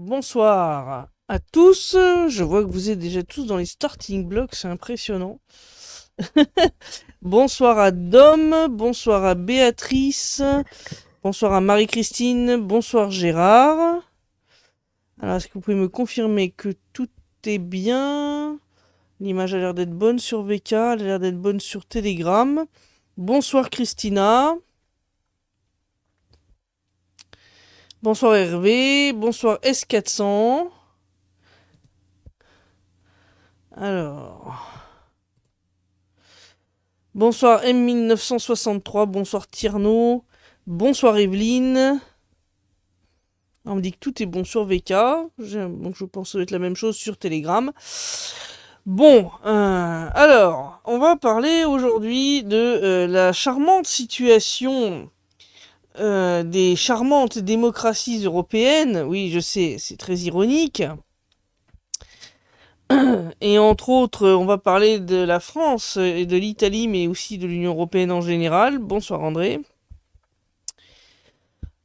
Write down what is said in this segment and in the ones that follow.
Bonsoir à tous. Je vois que vous êtes déjà tous dans les starting blocks, c'est impressionnant. Bonsoir à Dom, bonsoir à Béatrice, bonsoir à Marie-Christine, bonsoir Gérard. Alors, est-ce que vous pouvez me confirmer que tout est bien? L'image a l'air d'être bonne sur VK, elle a l'air d'être bonne sur Telegram. Bonsoir Christina. Bonsoir Hervé, bonsoir S400. Alors... Bonsoir M1963, bonsoir Tierno, bonsoir Evelyne. On me dit que tout est bon sur VK, donc je pense que ça doit être la même chose sur Telegram. Bon, alors, on va parler aujourd'hui de la charmante situation des charmantes démocraties européennes. Oui, je sais, c'est très ironique. Et entre autres, on va parler de la France et de l'Italie, mais aussi de l'Union européenne en général. Bonsoir André.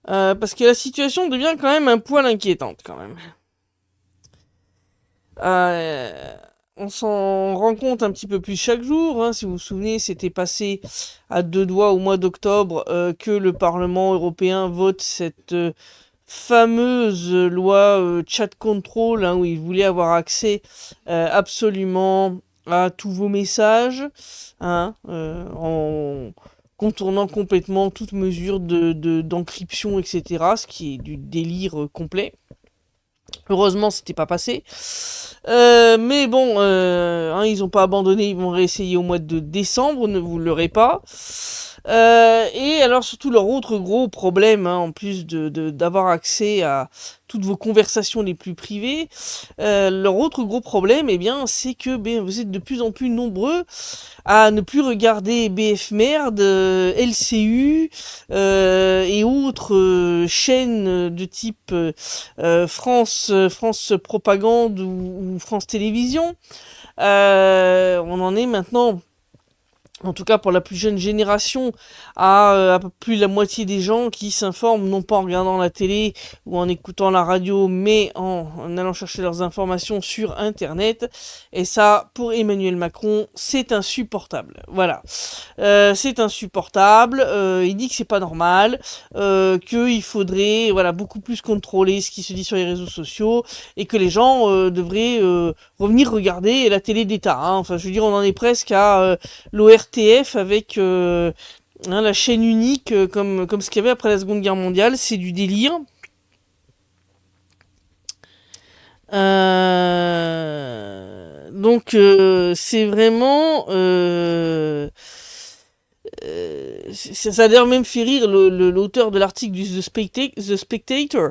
Parce que la situation devient quand même un poil inquiétante quand même. Euh, on s'en rend compte un petit peu plus chaque jour. Hein. Si vous vous souvenez, c'était passé à deux doigts au mois d'octobre que le Parlement européen vote cette fameuse loi chat control, hein, où il voulait avoir accès absolument à tous vos messages, hein, en contournant complètement toute mesure d'encryption, etc., ce qui est du délire complet. Heureusement, c'était pas passé. Mais bon, hein, ils ont pas abandonné, ils vont réessayer au mois de décembre, ne vous leurrez pas. Et alors surtout leur autre gros problème, hein, en plus d'avoir accès à toutes vos conversations les plus privées, leur autre gros problème, eh bien, c'est que vous êtes de plus en plus nombreux à ne plus regarder BF Merde, LCU et autres chaînes de type France Propagande ou France Télévisions. On en est maintenant, en tout cas pour la plus jeune génération, à peu plus de la moitié des gens qui s'informent non pas en regardant la télé ou en écoutant la radio, mais en allant chercher leurs informations sur Internet. Et ça, pour Emmanuel Macron, c'est insupportable. Voilà. C'est insupportable. Il dit que c'est pas normal, qu'il faudrait beaucoup plus contrôler ce qui se dit sur les réseaux sociaux et que les gens devraient revenir regarder la télé d'État. Hein. Enfin, je veux dire, on en est presque à l'ORTF avec la chaîne unique comme ce qu'il y avait après la Seconde Guerre mondiale. C'est du délire. Donc c'est vraiment ça a d'ailleurs même fait rire l'auteur de l'article du The Spectator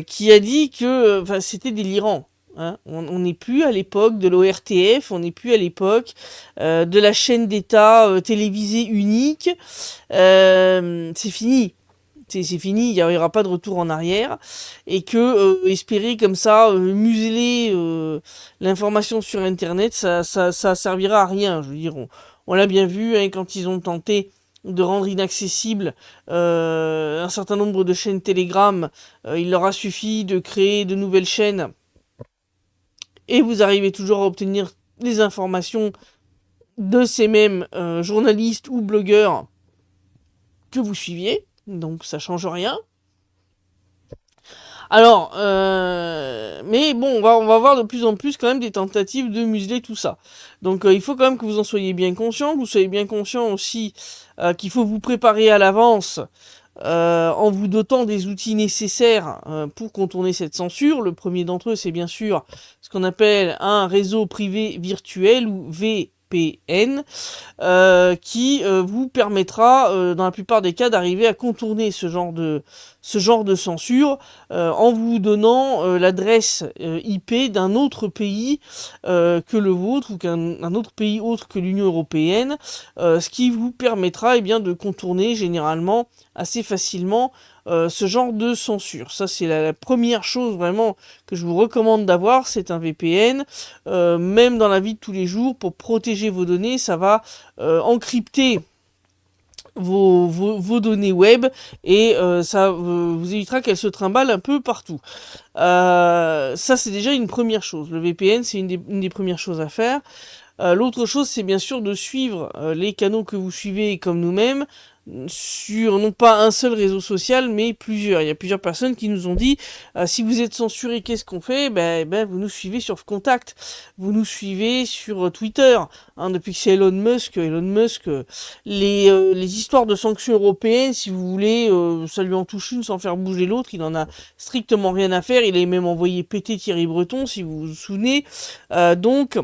qui a dit que c'était délirant. Hein. On n'est plus à l'époque de l'ORTF, on n'est plus à l'époque de la chaîne d'État télévisée unique. C'est fini. C'est fini, il n'y aura pas de retour en arrière, et que espérer comme ça museler l'information sur Internet, ça servira à rien. Je veux dire, on l'a bien vu hein, quand ils ont tenté de rendre inaccessible un certain nombre de chaînes Telegram, il leur a suffi de créer de nouvelles chaînes, et vous arrivez toujours à obtenir les informations de ces mêmes journalistes ou blogueurs que vous suiviez. Donc ça change rien. Alors, mais bon, on va voir de plus en plus quand même des tentatives de museler tout ça. Donc il faut quand même que vous en soyez bien conscient, que vous soyez bien conscient aussi qu'il faut vous préparer à l'avance en vous dotant des outils nécessaires pour contourner cette censure. Le premier d'entre eux, c'est bien sûr ce qu'on appelle un réseau privé virtuel ou VPN. Qui vous permettra, dans la plupart des cas, d'arriver à contourner ce genre de censure en vous donnant l'adresse IP d'un autre pays que le vôtre ou qu'un autre pays autre que l'Union européenne, ce qui vous permettra bien de contourner généralement assez facilement ce genre de censure. Ça, c'est la première chose vraiment que je vous recommande d'avoir, c'est un VPN. Même dans la vie de tous les jours, pour protéger vos données, ça va encrypter vos données web et ça vous évitera qu'elles se trimballent un peu partout. Ça, c'est déjà une première chose. Le VPN, c'est une des premières choses à faire. L'autre chose, c'est bien sûr de suivre les canaux que vous suivez comme nous-mêmes sur non pas un seul réseau social, mais plusieurs. Il y a plusieurs personnes qui nous ont dit si vous êtes censuré, qu'est-ce qu'on fait? Vous nous suivez sur Contact, vous nous suivez sur Twitter. Hein, depuis que c'est Elon Musk, les histoires de sanctions européennes, si vous voulez, ça lui en touche une sans faire bouger l'autre. Il en a strictement rien à faire. Il a même envoyé péter Thierry Breton, si vous vous souvenez. Donc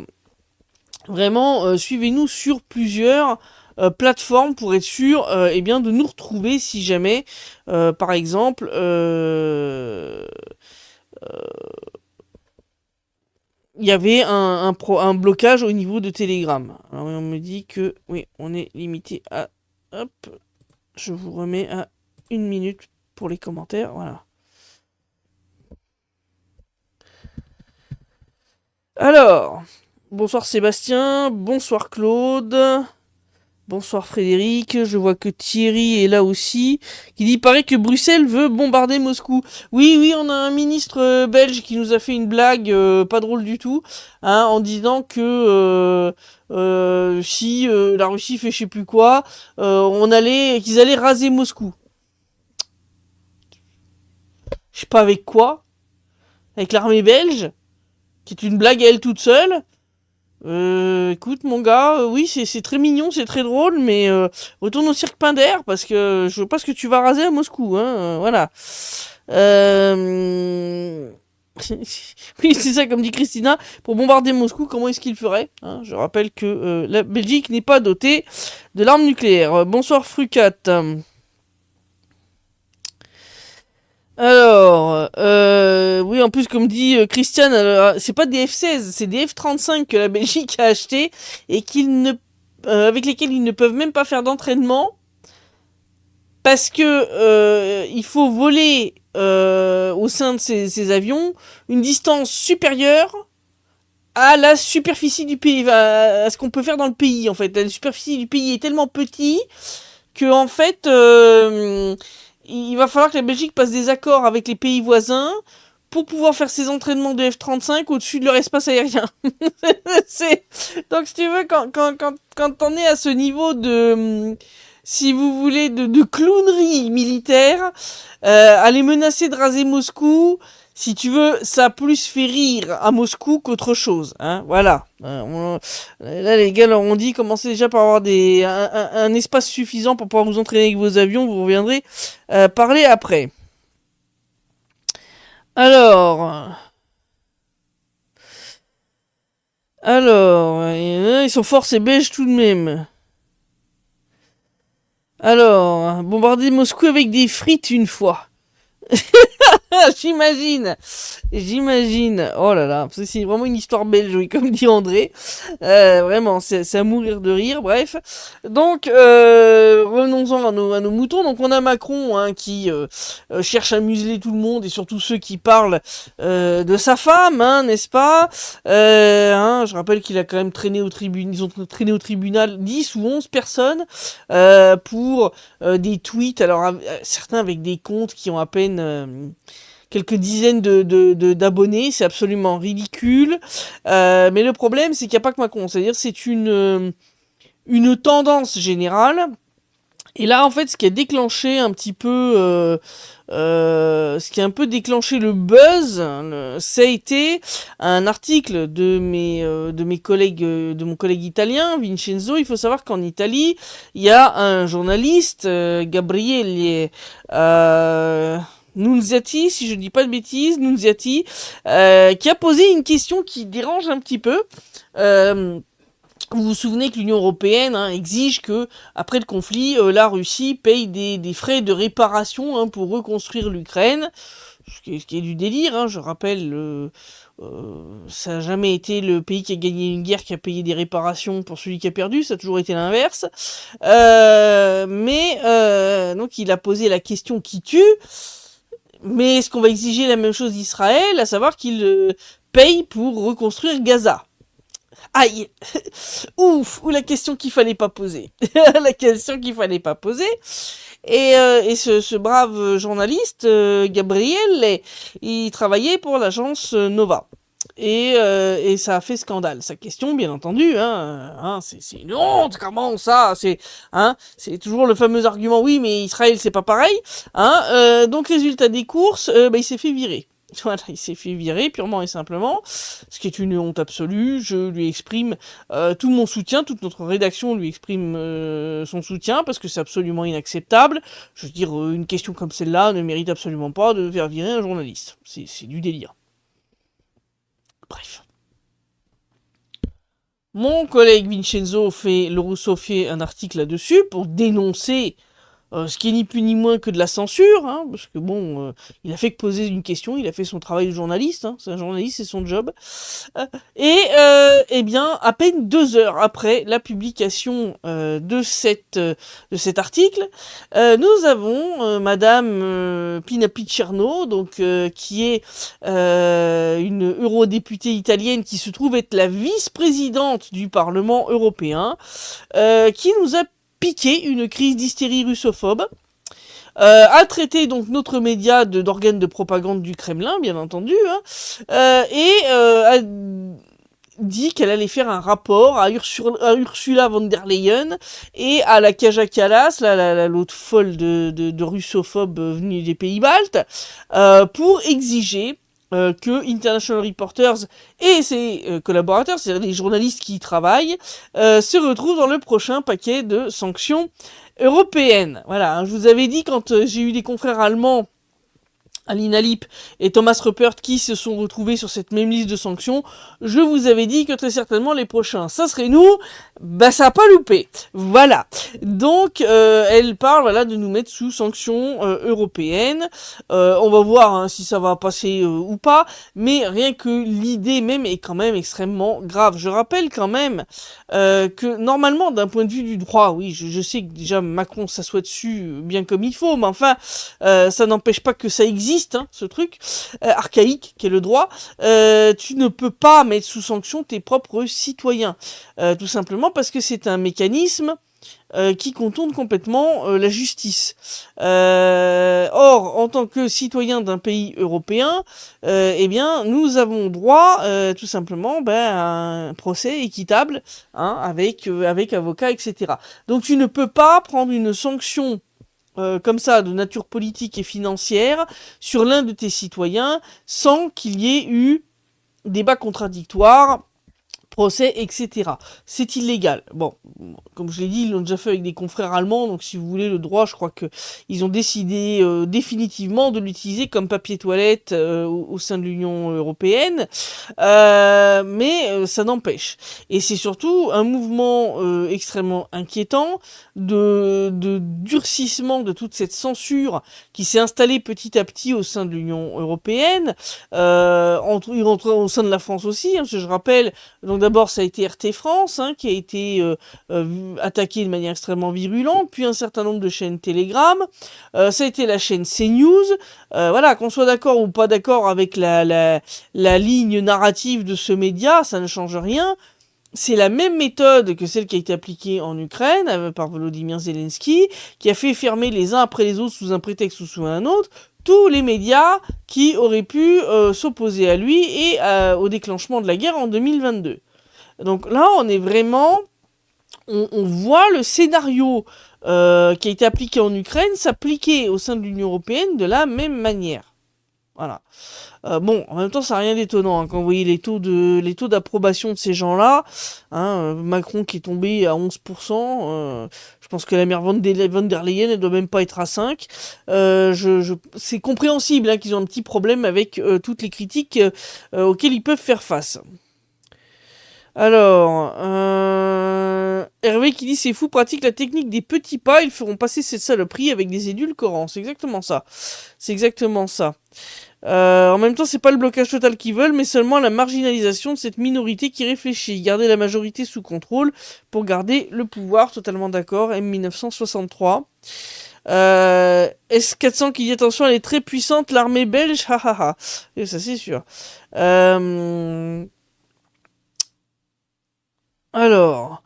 vraiment, suivez-nous sur plusieurs plateformes pour être sûr eh bien, de nous retrouver si jamais, par exemple, il y avait un blocage au niveau de Telegram. Alors on me dit que oui, on est limité à... Hop, je vous remets à 1 minute pour les commentaires. Voilà. Alors, bonsoir Sébastien, bonsoir Claude, bonsoir Frédéric, je vois que Thierry est là aussi, qui dit, il paraît que Bruxelles veut bombarder Moscou. Oui, oui, on a un ministre belge qui nous a fait une blague pas drôle du tout, hein, en disant que si la Russie fait je sais plus quoi, qu'ils allaient raser Moscou. Je sais pas avec quoi, avec l'armée belge, qui est une blague à elle toute seule. Écoute mon gars, oui c'est très mignon, c'est très drôle, mais retourne au cirque Pinder parce que je veux pas ce que tu vas raser à Moscou, hein, voilà. Oui c'est ça comme dit Christina, pour bombarder Moscou, comment est-ce qu'il ferait, hein? Je rappelle que la Belgique n'est pas dotée de l'arme nucléaire. Bonsoir Frucat. Alors, oui, en plus, comme dit Christiane, c'est pas des F-16, c'est des F-35 que la Belgique a acheté et avec lesquels ils ne peuvent même pas faire d'entraînement parce que il faut voler au sein de ces avions une distance supérieure à la superficie du pays, à ce qu'on peut faire dans le pays, en fait. La superficie du pays est tellement petite que, en fait, il va falloir que la Belgique passe des accords avec les pays voisins pour pouvoir faire ses entraînements de F-35 au-dessus de leur espace aérien. Donc, si tu veux, quand t'en es à ce niveau de, si vous voulez, de clownerie militaire, aller menacer de raser Moscou, si tu veux, ça a plus fait rire à Moscou qu'autre chose. Hein, voilà. Là, les gars leur ont dit, commencez déjà par avoir un espace suffisant pour pouvoir vous entraîner avec vos avions. Vous reviendrez parler après. Alors, ils sont forts ces Belges tout de même. Alors, bombarder Moscou avec des frites une fois. J'imagine. Oh là là, c'est vraiment une histoire belge, oui, comme dit André. Vraiment, c'est à mourir de rire. Bref. Donc, revenons-en à nos moutons. Donc, on a Macron hein, qui cherche à museler tout le monde et surtout ceux qui parlent de sa femme, hein, n'est-ce pas hein, je rappelle qu'il a quand même traîné au tribunal. Ils ont traîné au tribunal 10 ou 11 personnes pour des tweets. Alors, certains avec des comptes qui ont à peine quelques dizaines d'abonnés, c'est absolument ridicule. Mais le problème, c'est qu'il n'y a pas que Macron, c'est-à-dire c'est une tendance générale. Et là, en fait, ce qui a déclenché un petit peu, ce qui a un peu déclenché le buzz, ça a été un article de mes collègues, de mon collègue italien, Vincenzo. Il faut savoir qu'en Italie, il y a un journaliste, Gabriele, Nunziati, si je ne dis pas de bêtises, Nunziati, qui a posé une question qui dérange un petit peu. Vous vous souvenez que l'Union européenne hein, exige que, après le conflit, la Russie paye des frais de réparation hein, pour reconstruire l'Ukraine, ce qui est du délire. Hein, je rappelle, ça n'a jamais été le pays qui a gagné une guerre qui a payé des réparations pour celui qui a perdu, ça a toujours été l'inverse. Donc il a posé la question qui tue. Mais est-ce qu'on va exiger la même chose d'Israël, à savoir qu'il paye pour reconstruire Gaza? Aïe. Ouf, ou la question qu'il fallait pas poser. La question qu'il fallait pas poser. Et ce brave journaliste, Gabriel, il travaillait pour l'agence Nova. Et ça a fait scandale. Sa question, bien entendu, c'est une honte. Comment ça? C'est toujours le fameux argument. Oui, mais Israël, c'est pas pareil. Donc résultat des courses, il s'est fait virer. Voilà, il s'est fait virer purement et simplement, ce qui est une honte absolue. Je lui exprime tout mon soutien, toute notre rédaction lui exprime son soutien parce que c'est absolument inacceptable. Je veux dire, une question comme celle-là ne mérite absolument pas de faire virer un journaliste. C'est du délire. Bref. Mon collègue Vincenzo Le Russo fait un article là-dessus pour dénoncer ce qui est ni plus ni moins que de la censure, parce que bon, il a fait que poser une question, il a fait son travail de journaliste, c'est un journaliste, c'est son job. Eh bien, à peine 2 heures après la publication de cet article, nous avons Madame Pina Picerno, donc qui est une eurodéputée italienne qui se trouve être la vice-présidente du Parlement européen, qui nous a piqué une crise d'hystérie russophobe, a traité donc notre média d'organe de propagande du Kremlin, bien entendu, et a dit qu'elle allait faire un rapport à Ursula von der Leyen et à la Kaja Kallas, l'autre folle de russophobe venue des pays baltes, pour exiger que International Reporters et ses collaborateurs, c'est-à-dire les journalistes qui y travaillent, se retrouvent dans le prochain paquet de sanctions européennes. Voilà, je vous avais dit quand j'ai eu des confrères allemands, Alina Lip et Thomas Ruppert qui se sont retrouvés sur cette même liste de sanctions, je vous avais dit que très certainement les prochains, ça serait nous, ça a pas loupé. Voilà. Donc, elle parle de nous mettre sous sanctions européennes. On va voir si ça va passer ou pas, mais rien que l'idée même est quand même extrêmement grave. Je rappelle quand même que normalement, d'un point de vue du droit, oui, je sais que déjà Macron s'assoit dessus bien comme il faut, mais enfin, ça n'empêche pas que ça existe, ce truc archaïque qu'est le droit. Tu ne peux pas mettre sous sanction tes propres citoyens, tout simplement parce que c'est un mécanisme qui contourne complètement la justice. Or, en tant que citoyen d'un pays européen, eh bien, nous avons droit, tout simplement, à un procès équitable, avec avocat, etc. Donc, tu ne peux pas prendre une sanction comme ça, de nature politique et financière, sur l'un de tes citoyens, sans qu'il y ait eu débat contradictoire, procès, etc. C'est illégal. Bon, comme je l'ai dit, ils l'ont déjà fait avec des confrères allemands, donc si vous voulez le droit, je crois que ils ont décidé définitivement de l'utiliser comme papier toilette au sein de l'Union européenne, mais ça n'empêche. Et c'est surtout un mouvement extrêmement inquiétant de durcissement de toute cette censure qui s'est installée petit à petit au sein de l'Union européenne, au sein de la France aussi, parce que je rappelle, donc d'abord ça a été RT France qui a été attaqué de manière extrêmement virulente, puis un certain nombre de chaînes Telegram, ça a été la chaîne CNews, voilà, qu'on soit d'accord ou pas d'accord avec la ligne narrative de ce média, ça ne change rien. C'est la même méthode que celle qui a été appliquée en Ukraine par Volodymyr Zelensky, qui a fait fermer les uns après les autres sous un prétexte ou sous un autre tous les médias qui auraient pu s'opposer à lui et au déclenchement de la guerre en 2022. Donc là, on est vraiment... On voit le scénario qui a été appliqué en Ukraine s'appliquer au sein de l'Union européenne de la même manière. Voilà. Bon, en même temps, ça n'a rien d'étonnant quand vous voyez les taux d'approbation de ces gens-là. Macron qui est tombé à 11%. Je pense que la mère von der Leyen, elle doit même pas être à 5. C'est compréhensible qu'ils ont un petit problème avec toutes les critiques auxquelles ils peuvent faire face. Alors, Hervé qui dit c'est fou, pratique la technique des petits pas, ils feront passer cette saloperie avec des édulcorants. C'est exactement ça. C'est exactement ça. En même temps, c'est pas le blocage total qu'ils veulent, mais seulement la marginalisation de cette minorité qui réfléchit. Garder la majorité sous contrôle pour garder le pouvoir. Totalement d'accord. M1963. S400 qui dit attention, elle est très puissante, l'armée belge. Et ça, c'est sûr. Alors,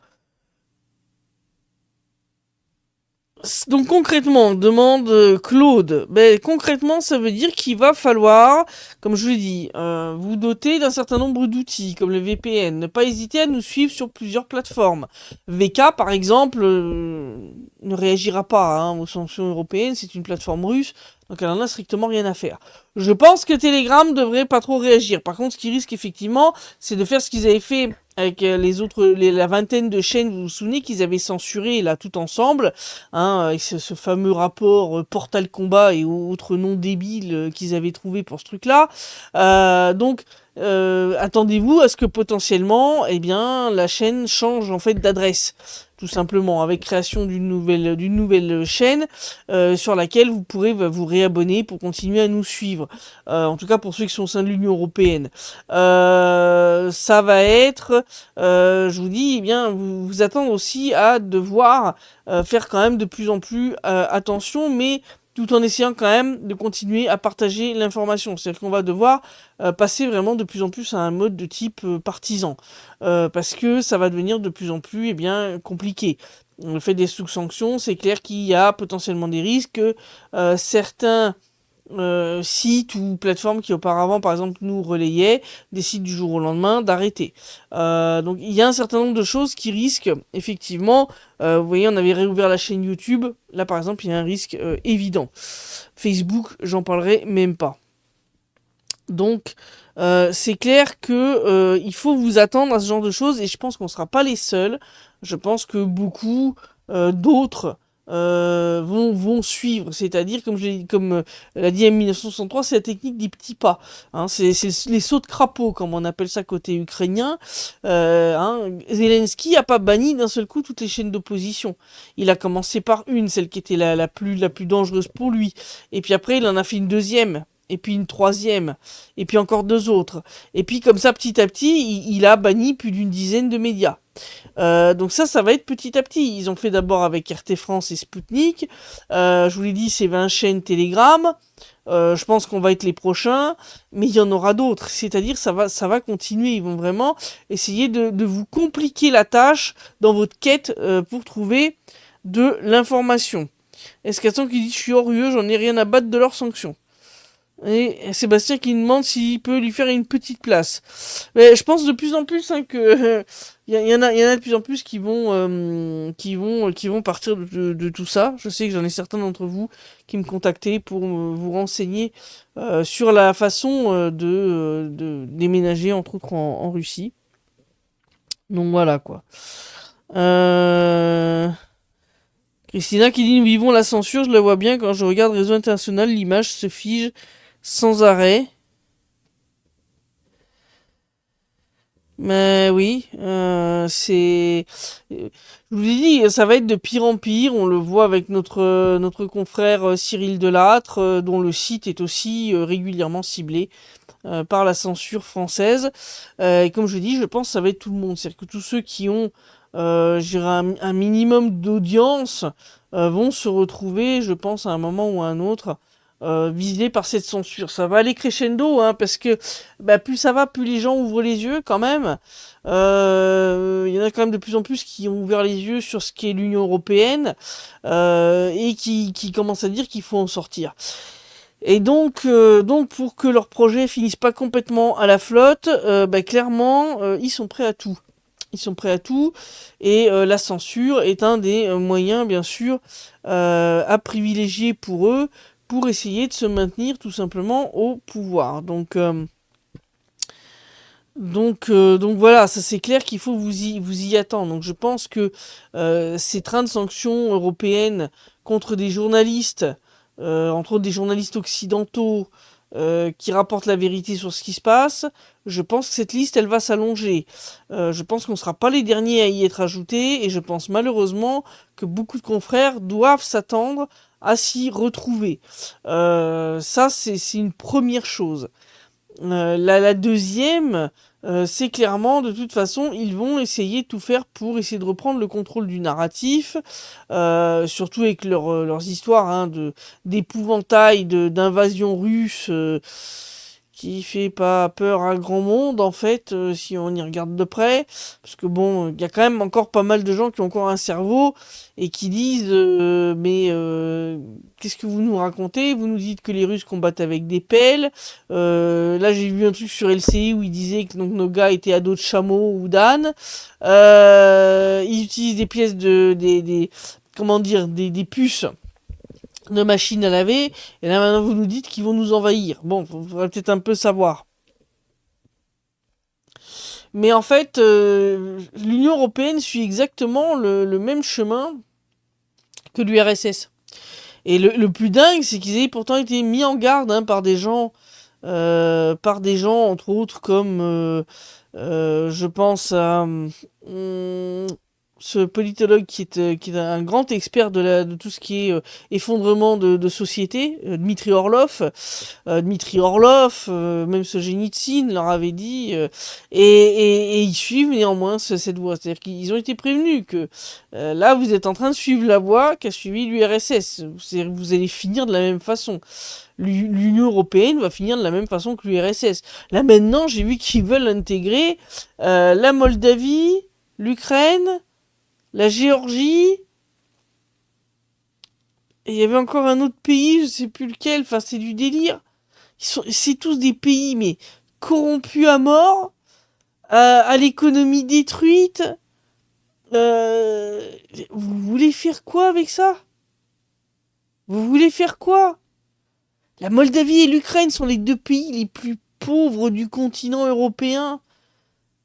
donc concrètement, demande Claude. Ben, concrètement, ça veut dire qu'il va falloir, comme je l'ai dit, vous doter d'un certain nombre d'outils, comme le VPN. Ne pas hésiter à nous suivre sur plusieurs plateformes. VK, par exemple, ne réagira pas aux sanctions européennes. C'est une plateforme russe, donc elle en a strictement rien à faire. Je pense que Telegram devrait pas trop réagir. Par contre, ce qui risque effectivement, c'est de faire ce qu'ils avaient fait avec la vingtaine de chaînes, vous vous souvenez qu'ils avaient censuré là tout ensemble, avec ce fameux rapport Portal Combat et autres noms débiles qu'ils avaient trouvé pour ce truc-là. Donc, attendez-vous à ce que potentiellement, eh bien, la chaîne change en fait d'adresse, tout simplement, avec création d'une nouvelle chaîne sur laquelle vous pourrez vous réabonner pour continuer à nous suivre. En tout cas pour ceux qui sont au sein de l'Union européenne. Ça va être, je vous dis, eh bien, vous attendre aussi à devoir faire quand même de plus en plus attention, mais tout en essayant quand même de continuer à partager l'information. C'est-à-dire qu'on va devoir passer vraiment de plus en plus à un mode de type partisan, parce que ça va devenir de plus en plus compliqué. Le fait des sous-sanctions, c'est clair qu'il y a potentiellement des risques que certains sites ou plateformes qui auparavant, par exemple, nous relayaient, décident du jour au lendemain d'arrêter. Donc il y a un certain nombre de choses qui risquent, effectivement, vous voyez, on avait réouvert la chaîne YouTube, là par exemple, il y a un risque évident. Facebook, j'en parlerai même pas. Donc, c'est clair que il faut vous attendre à ce genre de choses, et je pense qu'on ne sera pas les seuls. Je pense que beaucoup d'autres vont suivre. C'est-à-dire, comme l'a dit M1963, c'est la technique des petits pas. C'est les sauts de crapaud, comme on appelle ça côté ukrainien. Zelensky n'a pas banni d'un seul coup toutes les chaînes d'opposition. Il a commencé par une, celle qui était la plus dangereuse pour lui. Et puis après, il en a fait une deuxième. Et puis une troisième, et puis encore deux autres. Et puis comme ça, petit à petit, il a banni plus d'une dizaine de médias. Donc ça va être petit à petit. Ils ont fait d'abord avec RT France et Sputnik. Je vous l'ai dit, c'est 20 chaînes Telegram. Je pense qu'on va être les prochains, mais il y en aura d'autres. C'est-à-dire, ça va continuer. Ils vont vraiment essayer de vous compliquer la tâche dans votre quête pour trouver de l'information. Escasson qui dit, je suis hors UE, j'en ai rien à battre de leurs sanctions. Et Sébastien qui demande s'il peut lui faire une petite place. Mais je pense de plus en plus que y en a de plus en plus qui vont partir de tout ça. Je sais que j'en ai certains d'entre vous qui me contactaient pour vous renseigner sur la façon de déménager entre autres en Russie. Donc voilà quoi. Christina qui dit nous vivons la censure, je la vois bien quand je regarde Réseau International, l'image se fige sans arrêt. Mais oui, je vous ai dit, ça va être de pire en pire. On le voit avec notre confrère Cyril Delattre, dont le site est aussi régulièrement ciblé par la censure française. Et comme je dis, je pense que ça va être tout le monde. C'est-à-dire que tous ceux qui ont, je dirais, un minimum d'audience vont se retrouver, je pense, à un moment ou à un autre, visés par cette censure. Ça va aller crescendo, parce que plus ça va, plus les gens ouvrent les yeux quand même. Il y en a quand même de plus en plus qui ont ouvert les yeux sur ce qu'est l'Union européenne et qui commencent à dire qu'il faut en sortir. Et donc pour que leur projet finisse pas complètement à la flotte, clairement, ils sont prêts à tout. Ils sont prêts à tout, et la censure est un des moyens, bien sûr, à privilégier pour eux, pour essayer de se maintenir tout simplement au pouvoir. Donc voilà, ça c'est clair qu'il faut vous y attendre. Donc je pense que ces trains de sanctions européennes contre des journalistes, entre autres des journalistes occidentaux, qui rapportent la vérité sur ce qui se passe, je pense que cette liste, elle va s'allonger. Je pense qu'on ne sera pas les derniers à y être ajoutés, et je pense malheureusement que beaucoup de confrères doivent s'attendre à s'y retrouver. Ça, c'est une première chose. La deuxième, c'est clairement, de toute façon, ils vont essayer de tout faire pour essayer de reprendre le contrôle du narratif, surtout avec leurs histoires d'épouvantail, d'invasion russe, qui fait pas peur à grand monde, en fait, si on y regarde de près. Parce que bon, il y a quand même encore pas mal de gens qui ont encore un cerveau et qui disent mais qu'est-ce que vous nous racontez? Vous nous dites que les Russes combattent avec des pelles. Là, j'ai vu un truc sur LCI où il disait que donc, nos gars étaient à dos de chameau ou d'âne. Ils utilisent des pièces comment dire, des puces de machines à laver, et là maintenant vous nous dites qu'ils vont nous envahir. Bon, faudrait peut-être un peu savoir. Mais en fait, l'Union Européenne suit exactement le même chemin que l'URSS. Et le plus dingue, c'est qu'ils aient pourtant été mis en garde hein, par des gens, entre autres, comme je pense à ce politologue qui est un grand expert de tout ce qui est effondrement de société, Dmitri Orlov, même Solzhenitsyn leur avait dit, et ils suivent néanmoins cette voie. C'est-à-dire qu'ils ont été prévenus que là, vous êtes en train de suivre la voie qu'a suivi l'URSS. C'est-à-dire que vous allez finir de la même façon. L'Union Européenne va finir de la même façon que l'URSS. Là maintenant, j'ai vu qu'ils veulent intégrer la Moldavie, l'Ukraine, la Géorgie, et il y avait encore un autre pays, je sais plus lequel, enfin c'est du délire. C'est tous des pays, mais corrompus à mort, à l'économie détruite. Euh, Vous voulez faire quoi avec ça? Vous voulez faire quoi? La Moldavie et l'Ukraine sont les deux pays les plus pauvres du continent européen.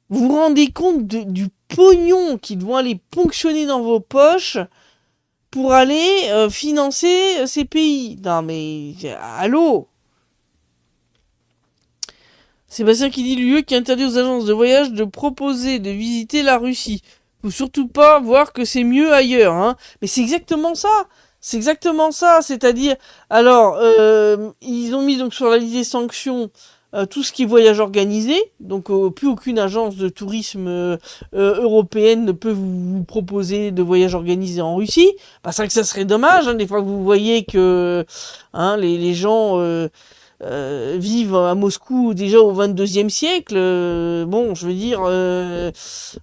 Vous vous rendez compte du pognon qui doit aller ponctionner dans vos poches pour aller financer ces pays? Non mais, allô? Sébastien qui dit l'UE qui interdit aux agences de voyage de proposer de visiter la Russie. Faut surtout pas voir que c'est mieux ailleurs, hein. Mais c'est exactement ça. C'est exactement ça. C'est-à-dire, alors, ils ont mis donc sur la liste des sanctions tout ce qui est voyage organisé. Donc, plus aucune agence de tourisme européenne ne peut vous proposer de voyage organisé en Russie. Bah, c'est vrai que ça serait dommage, hein, des fois que vous voyez que hein, les gens vivent à Moscou déjà au 22e siècle. Bon, je veux dire,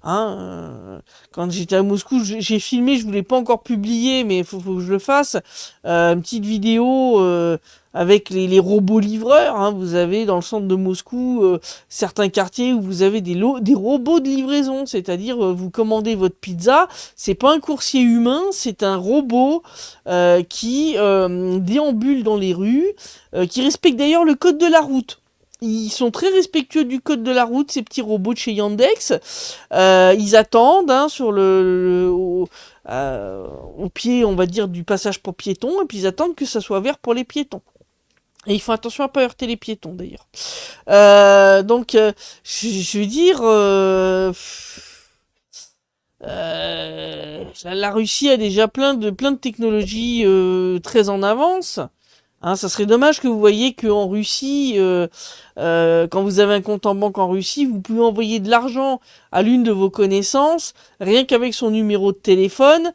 hein, quand j'étais à Moscou, j'ai filmé, je voulais pas encore publier, mais faut que je le fasse. Une petite vidéo avec les robots livreurs. Hein. Vous avez dans le centre de Moscou certains quartiers où vous avez des robots de livraison, c'est-à-dire vous commandez votre pizza, c'est pas un coursier humain, c'est un robot qui déambule dans les rues, qui respecte d'ailleurs le code de la route. Ils sont très respectueux du code de la route, ces petits robots de chez Yandex. Ils attendent hein, sur au pied, on va dire, du passage pour piétons, et puis ils attendent que ça soit vert pour les piétons. Et ils font attention à pas heurter les piétons d'ailleurs. Donc, je veux dire, la Russie a déjà plein de technologies très en avance. Hein, ça serait dommage que vous voyez qu'en Russie, quand vous avez un compte en banque en Russie, vous pouvez envoyer de l'argent à l'une de vos connaissances, rien qu'avec son numéro de téléphone.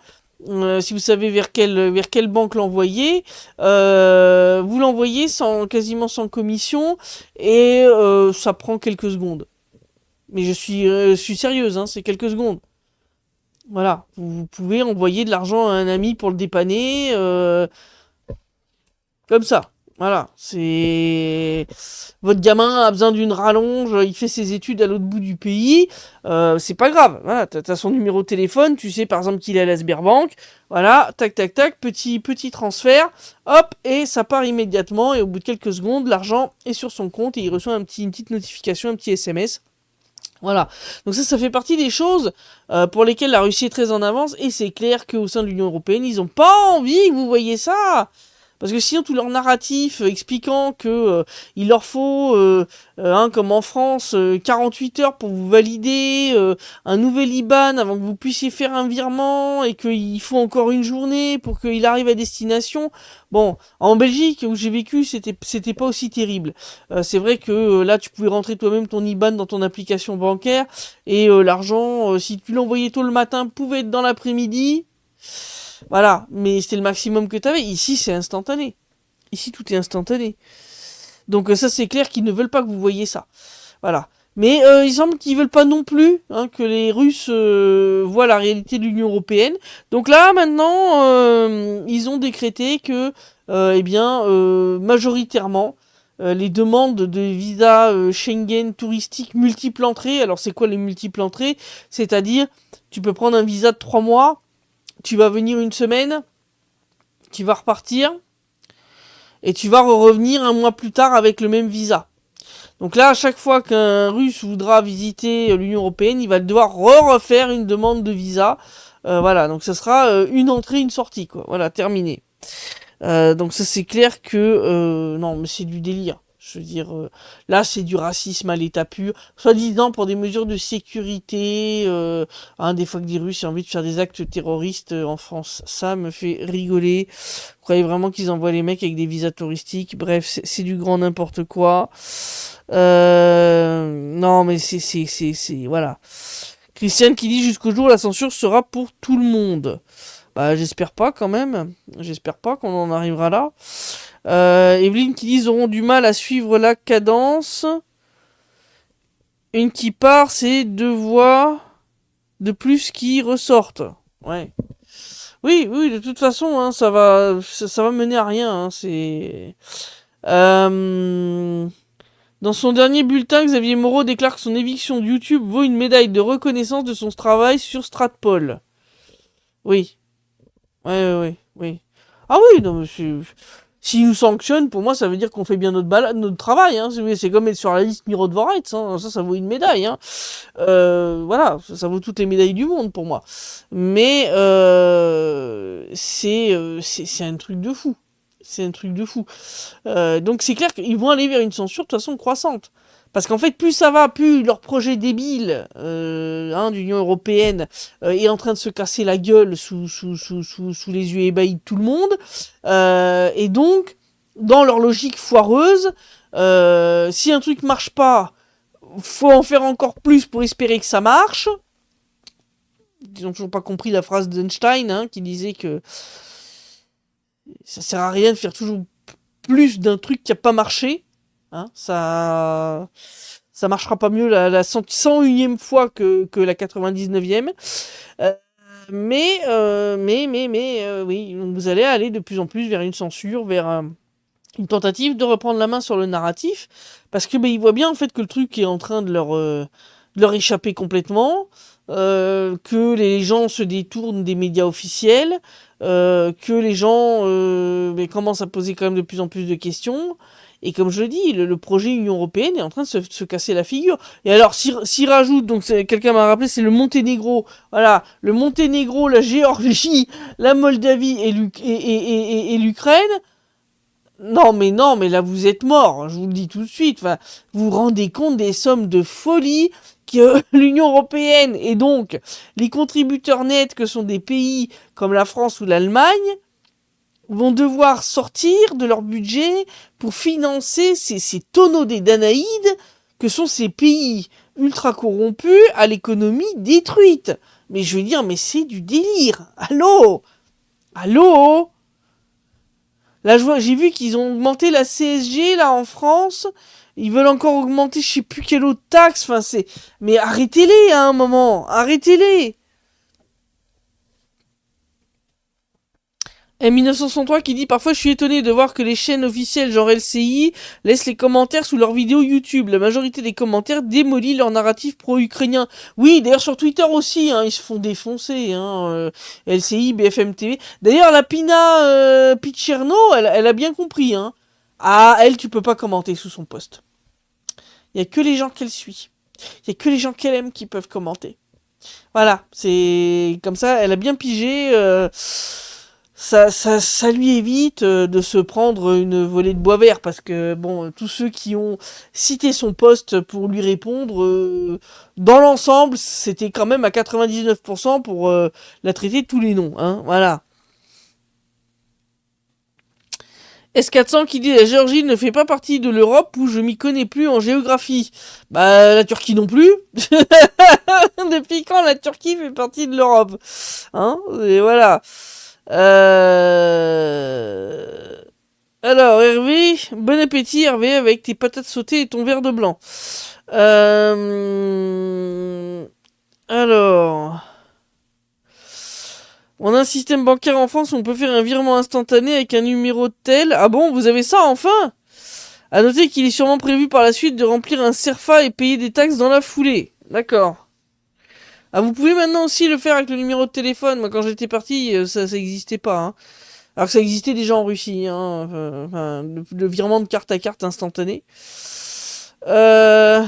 Si vous savez vers quelle banque l'envoyer, vous l'envoyez quasiment sans commission et ça prend quelques secondes. Mais je suis sérieuse, hein, c'est quelques secondes. Voilà, vous pouvez envoyer de l'argent à un ami pour le dépanner, comme ça. Voilà, c'est votre gamin a besoin d'une rallonge, il fait ses études à l'autre bout du pays, c'est pas grave. Voilà, t'as son numéro de téléphone, tu sais par exemple qu'il est à la Sberbank. Voilà, tac tac tac, petit transfert, hop, et ça part immédiatement. Et au bout de quelques secondes, l'argent est sur son compte et il reçoit une petite notification, un petit SMS. Voilà, donc ça fait partie des choses pour lesquelles la Russie est très en avance, et c'est clair qu'au sein de l'Union Européenne, ils ont pas envie que vous voyez ça. Parce que sinon, tout leur narratif expliquant que il leur faut, hein, comme en France, 48 heures pour vous valider un nouvel IBAN avant que vous puissiez faire un virement, et qu'il faut encore une journée pour qu'il arrive à destination. Bon, en Belgique, où j'ai vécu, c'était pas aussi terrible. C'est vrai que là, tu pouvais rentrer toi-même ton IBAN dans ton application bancaire, et l'argent, si tu l'envoyais tôt le matin, pouvait être dans l'après-midi. Voilà, mais c'était le maximum que t'avais. Ici, c'est instantané. Ici, tout est instantané. Donc ça c'est clair qu'ils ne veulent pas que vous voyiez ça. Voilà. Mais il semble qu'ils veulent pas non plus que les Russes voient la réalité de l'Union européenne. Donc là maintenant, ils ont décrété que, majoritairement, les demandes de visa Schengen touristique multiple entrée. Alors c'est quoi les multiples entrées? C'est-à-dire, tu peux prendre un visa de 3 mois, tu vas venir une semaine, tu vas repartir, et tu vas revenir un mois plus tard avec le même visa. Donc là, à chaque fois qu'un Russe voudra visiter l'Union Européenne, il va devoir refaire une demande de visa. Voilà, donc ça sera une entrée, une sortie, quoi. Voilà, terminé. Donc ça c'est clair que non, mais c'est du délire. Je veux dire, là c'est du racisme à l'état pur, soi-disant pour des mesures de sécurité. Des fois que des Russes ont envie de faire des actes terroristes en France, ça me fait rigoler. Vous croyez vraiment qu'ils envoient les mecs avec des visas touristiques? Bref, c'est du grand n'importe quoi. Non, mais voilà. Christiane qui dit jusqu'au jour la censure sera pour tout le monde. Bah, j'espère pas quand même. J'espère pas qu'on en arrivera là. Evelyne qui dit ils auront du mal à suivre la cadence. Une qui part, c'est 2 voix de plus qui ressortent. Ouais. Oui, oui, de toute façon, ça va mener à rien. C'est. Dans son dernier bulletin, Xavier Moreau déclare que son éviction de YouTube vaut une médaille de reconnaissance de son travail sur Stratpol. Oui. Ouais, oui. Ah oui, non, monsieur. S'ils nous sanctionnent, pour moi, ça veut dire qu'on fait bien notre travail. C'est comme être sur la liste Miro Dvorak. Ça vaut une médaille. Voilà, ça vaut toutes les médailles du monde pour moi. Mais c'est un truc de fou. C'est un truc de fou. Donc c'est clair qu'ils vont aller vers une censure de toute façon croissante. Parce qu'en fait, plus ça va, plus leur projet débile d'Union Européenne est en train de se casser la gueule sous les yeux ébahis de tout le monde. Et donc, dans leur logique foireuse, si un truc marche pas, faut en faire encore plus pour espérer que ça marche. Ils n'ont toujours pas compris la phrase d'Einstein qui disait que ça sert à rien de faire toujours plus d'un truc qui a pas marché. Ça marchera pas mieux la 101e fois que la 99e. Mais oui, vous allez aller de plus en plus vers une censure, vers une tentative de reprendre la main sur le narratif, parce que ils voient bien en fait que le truc est en train de leur échapper complètement, que les gens se détournent des médias officiels, que les gens commencent à poser quand même de plus en plus de questions. Et comme je le dis, le projet Union Européenne est en train de se casser la figure. Et alors, s'y rajoute, donc quelqu'un m'a rappelé, c'est le Monténégro. Voilà, le Monténégro, la Géorgie, la Moldavie et l'Ukraine. Non, mais là, vous êtes morts, je vous le dis tout de suite. Enfin, vous vous rendez compte des sommes de folie que l'Union Européenne et donc les contributeurs nets que sont des pays comme la France ou l'Allemagne vont devoir sortir de leur budget pour financer ces tonneaux des Danaïdes que sont ces pays ultra corrompus à l'économie détruite. Mais je veux dire, mais c'est du délire. Allô? Là, j'ai vu qu'ils ont augmenté la CSG, là, en France. Ils veulent encore augmenter, je sais plus quelle autre taxe. Enfin, mais arrêtez-les, à un moment. Arrêtez-les. M1963 qui dit parfois je suis étonné de voir que les chaînes officielles genre LCI laissent les commentaires sous leurs vidéos YouTube. La majorité des commentaires démolit leur narratif pro-ukrainien. Oui, d'ailleurs sur Twitter aussi, ils se font défoncer. LCI, BFM TV. D'ailleurs la Pina Picherno, elle a bien compris. Ah, elle, tu peux pas commenter sous son post. Il y a que les gens qu'elle suit. Il y a que les gens qu'elle aime qui peuvent commenter. Voilà, c'est comme ça, elle a bien pigé. Ça lui évite de se prendre une volée de bois vert parce que bon, tous ceux qui ont cité son poste pour lui répondre, dans l'ensemble, c'était quand même à 99% pour la traiter de tous les noms, voilà. S400 qui dit la Géorgie ne fait pas partie de l'Europe où je m'y connais plus en géographie. Bah la Turquie non plus. Depuis quand la Turquie fait partie de l'Europe? Et voilà. Alors, Hervé, bon appétit, Hervé, avec tes patates sautées et ton verre de blanc. Euh... Alors, on a un système bancaire en France où on peut faire un virement instantané avec un numéro de tel. Ah bon, vous avez ça enfin? À noter qu'il est sûrement prévu par la suite de remplir un CERFA et payer des taxes dans la foulée. D'accord. Ah, vous pouvez maintenant aussi le faire avec le numéro de téléphone. Moi, quand j'étais parti, ça existait pas, hein. Alors que ça existait déjà en Russie, hein. Enfin, le virement de carte à carte instantané. Euh,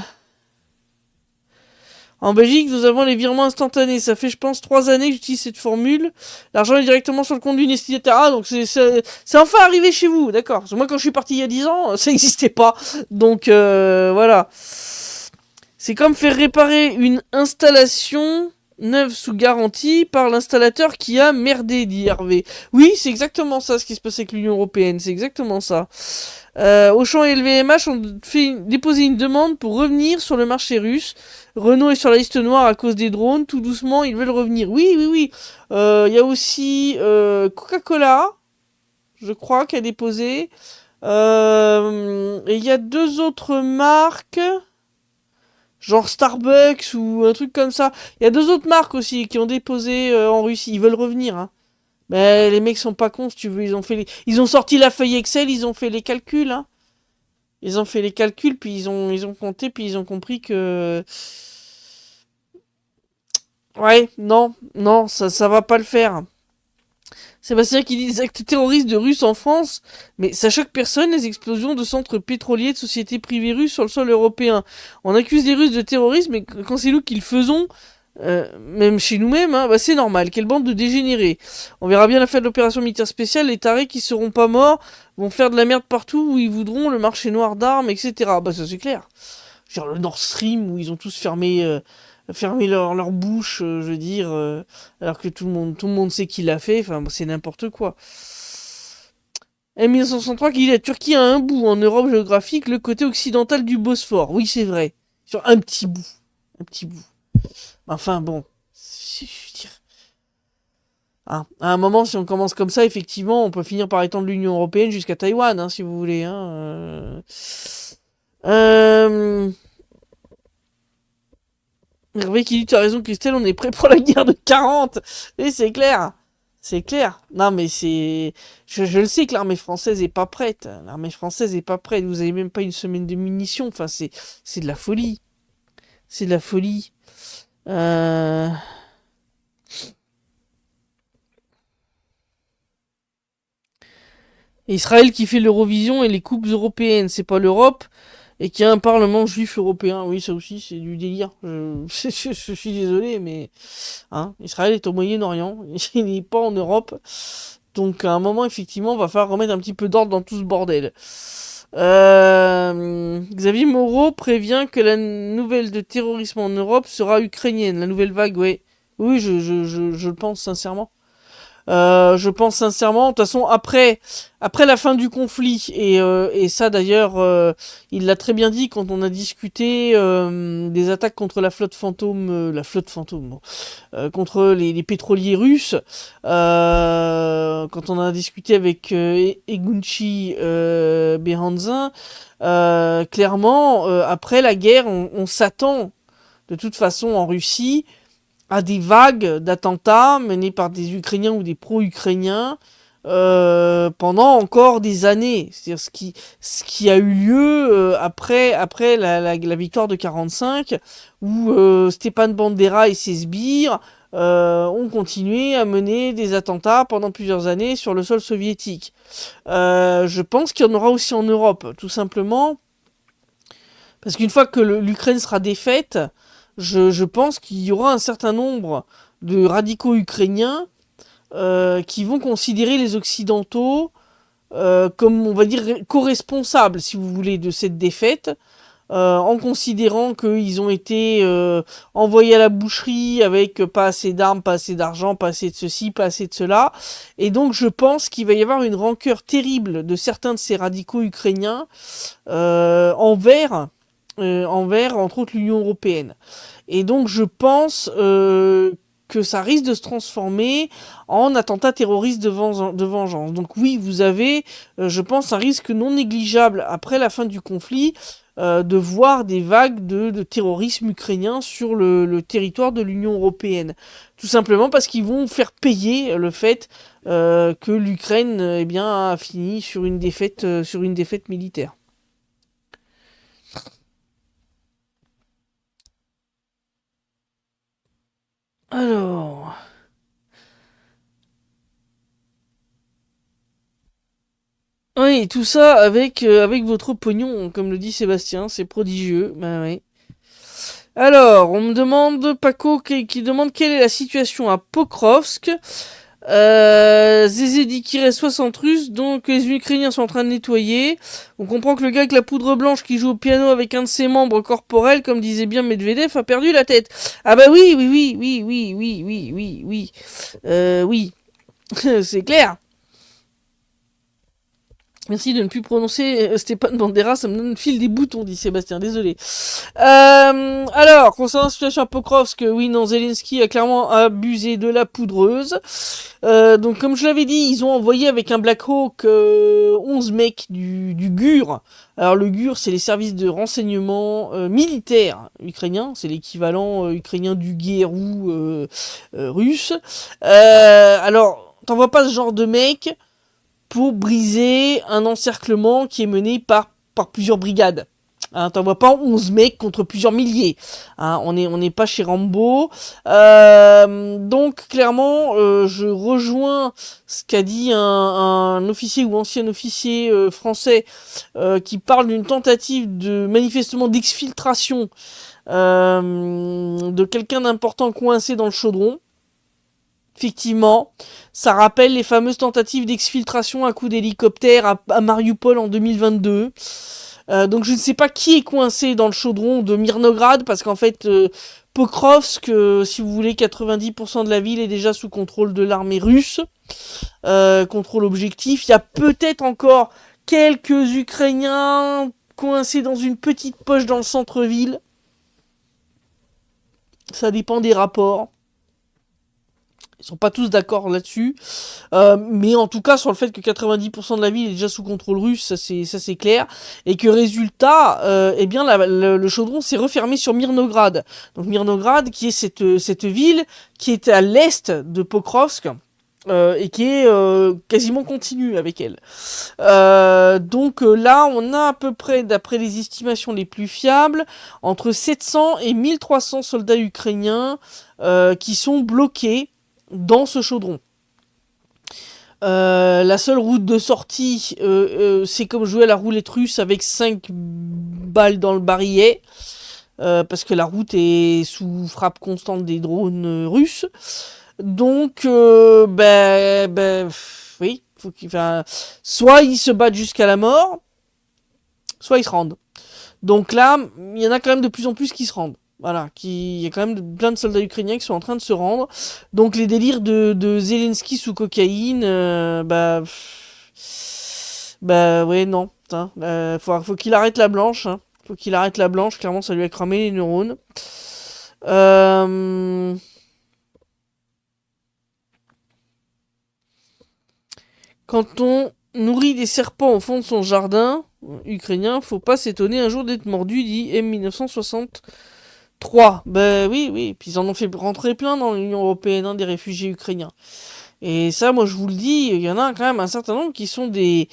En Belgique, nous avons les virements instantanés. Ça fait, je pense, 3 années que j'utilise cette formule. L'argent est directement sur le compte du destinataire. Ah, donc c'est enfin arrivé chez vous, d'accord. Parce que moi, quand je suis parti il y a 10 ans, ça n'existait pas. Donc, voilà. C'est comme faire réparer une installation neuve sous garantie par l'installateur qui a merdé, dit Hervé. Oui, c'est exactement ça ce qui se passe avec l'Union Européenne. C'est exactement ça. Auchan et LVMH ont déposé une demande pour revenir sur le marché russe. Renault est sur la liste noire à cause des drones. Tout doucement, ils veulent revenir. Oui, oui, oui. Il y a aussi Coca-Cola, je crois, qui a déposé. Et il y a deux autres marques, genre Starbucks ou un truc comme ça. Il y a deux autres marques aussi qui ont déposé en Russie. Ils veulent revenir, hein. Mais les mecs sont pas cons, si tu veux. Ils ont sorti la feuille Excel, ils ont fait les calculs, hein. Ils ont fait les calculs, puis ils ont compté, puis ils ont compris que... Ouais, non, non, ça va pas le faire. Sébastien qui dit des actes terroristes de Russes en France, mais ça choque personne, les explosions de centres pétroliers de sociétés privées russes sur le sol européen. On accuse les Russes de terrorisme, mais quand c'est nous qui le faisons, même chez nous-mêmes, hein, bah c'est normal. Quelle bande de dégénérés. On verra bien la fin de l'opération militaire spéciale, les tarés qui seront pas morts vont faire de la merde partout où ils voudront, le marché noir d'armes, etc. Bah ça c'est clair. Genre le Nord Stream où ils ont tous fermé leur bouche, je veux dire, alors que tout le monde sait qui l'a fait, enfin c'est n'importe quoi. M1963 qui dit la Turquie a un bout en Europe géographique, le côté occidental du Bosphore. Oui, c'est vrai. Sur un petit bout. Un petit bout. Enfin bon, je veux dire, hein, à un moment, si on commence comme ça, effectivement, on peut finir par étendre l'Union Européenne jusqu'à Taïwan, hein, si vous voulez. Hein, euh... Hervé qui dit, tu as raison Christelle, on est prêt pour la guerre de 40. Et c'est clair. C'est clair. Non mais c'est... Je le sais que l'armée française est pas prête. L'armée française est pas prête. Vous avez même pas une semaine de munitions. Enfin c'est de la folie. C'est de la folie. Euh... Israël qui fait l'Eurovision et les coupes européennes. C'est pas l'Europe. Et qui a un parlement juif européen. Oui, ça aussi, c'est du délire. Je suis désolé, mais... Hein, Israël est au Moyen-Orient. Il n'est pas en Europe. Donc à un moment, effectivement, on va falloir remettre un petit peu d'ordre dans tout ce bordel. Xavier Moreau prévient que la nouvelle de terrorisme en Europe sera ukrainienne. La nouvelle vague, ouais. Oui, je le pense sincèrement. Je pense sincèrement, de toute façon, après la fin du conflit, et ça d'ailleurs, il l'a très bien dit quand on a discuté des attaques contre la flotte fantôme, bon, contre les pétroliers russes, quand on a discuté avec Egunci Behanzin, clairement, après la guerre, on s'attend de toute façon en Russie à des vagues d'attentats menés par des Ukrainiens ou des pro-Ukrainiens pendant encore des années. C'est-à-dire ce qui a eu lieu après la victoire de 45, où Stepan Bandera et ses sbires ont continué à mener des attentats pendant plusieurs années sur le sol soviétique. Je pense qu'il y en aura aussi en Europe, tout simplement, parce qu'une fois que l'Ukraine sera défaite, je pense qu'il y aura un certain nombre de radicaux ukrainiens qui vont considérer les Occidentaux comme, on va dire, co-responsables, si vous voulez, de cette défaite, en considérant qu'ils ont été envoyés à la boucherie avec pas assez d'armes, pas assez d'argent, pas assez de ceci, pas assez de cela. Et donc je pense qu'il va y avoir une rancœur terrible de certains de ces radicaux ukrainiens envers, entre autres, l'Union européenne. Et donc je pense que ça risque de se transformer en attentat terroriste de vengeance. Donc oui, vous avez, je pense, un risque non négligeable après la fin du conflit de voir des vagues de terrorisme ukrainien sur le territoire de l'Union européenne. Tout simplement parce qu'ils vont faire payer le fait que l'Ukraine eh bien, a fini sur une défaite militaire. Alors... Oui, tout ça avec votre pognon, comme le dit Sébastien, c'est prodigieux. Bah oui. Alors, on me demande, Paco, qui demande quelle est la situation à Pokrovsk. Zézé dit qu'il reste 60 Russes, donc les Ukrainiens sont en train de nettoyer. On comprend que le gars avec la poudre blanche qui joue au piano avec un de ses membres corporels, comme disait bien Medvedev, a perdu la tête. Ah bah oui, oui, oui, oui, oui, oui, oui, oui, oui. Oui, c'est clair. Merci de ne plus prononcer Stéphane Bandera, ça me donne le fil des boutons, dit Sébastien, désolé. Alors, concernant la situation à Pokrovsk, oui, non, Zelensky a clairement abusé de la poudreuse. Donc, comme je l'avais dit, ils ont envoyé avec un Black Hawk 11 mecs du GUR. Alors, le GUR, c'est les services de renseignement militaires ukrainiens. C'est l'équivalent ukrainien du GRU russe. Alors, t'envoies pas ce genre de mecs pour briser un encerclement qui est mené par plusieurs brigades. Hein, t'envoies pas 11 mecs contre plusieurs milliers. Hein, on n'est pas chez Rambo. Donc, clairement, je rejoins ce qu'a dit un officier ou ancien officier français qui parle d'une tentative de manifestement d'exfiltration de quelqu'un d'important coincé dans le chaudron. Effectivement, ça rappelle les fameuses tentatives d'exfiltration à coups d'hélicoptère à Mariupol en 2022. Donc je ne sais pas qui est coincé dans le chaudron de Mirnograd, parce qu'en fait, Pokrovsk, si vous voulez, 90% de la ville est déjà sous contrôle de l'armée russe. Contrôle objectif. Il y a peut-être encore quelques Ukrainiens coincés dans une petite poche dans le centre-ville. Ça dépend des rapports. Ils sont pas tous d'accord là-dessus. Mais en tout cas, sur le fait que 90% de la ville est déjà sous contrôle russe, ça c'est clair. Et que résultat, eh bien, le chaudron s'est refermé sur Mirnograd. Donc Mirnograd, qui est cette ville qui est à l'est de Pokrovsk. Et qui est quasiment continue avec elle. Donc là, on a à peu près, d'après les estimations les plus fiables, entre 700 et 1300 soldats ukrainiens qui sont bloqués dans ce chaudron. La seule route de sortie, c'est comme jouer à la roulette russe avec 5 balles dans le barillet, parce que la route est sous frappe constante des drones russes. Donc, oui, faut soit ils se battent jusqu'à la mort, soit ils se rendent. Donc là, il y en a quand même de plus en plus qui se rendent. Voilà, il y a quand même plein de soldats ukrainiens qui sont en train de se rendre. Donc les délires de Zelensky sous cocaïne, ouais, non. Faut qu'il arrête la blanche. Hein. Faut qu'il arrête la blanche, clairement ça lui a cramé les neurones. Quand on nourrit des serpents au fond de son jardin ukrainien, faut pas s'étonner un jour d'être mordu, dit M1963. Ben oui, oui. Puis ils en ont fait rentrer plein dans l'Union européenne, hein, des réfugiés ukrainiens. Et ça, moi je vous le dis, il y en a quand même un certain nombre qui sont des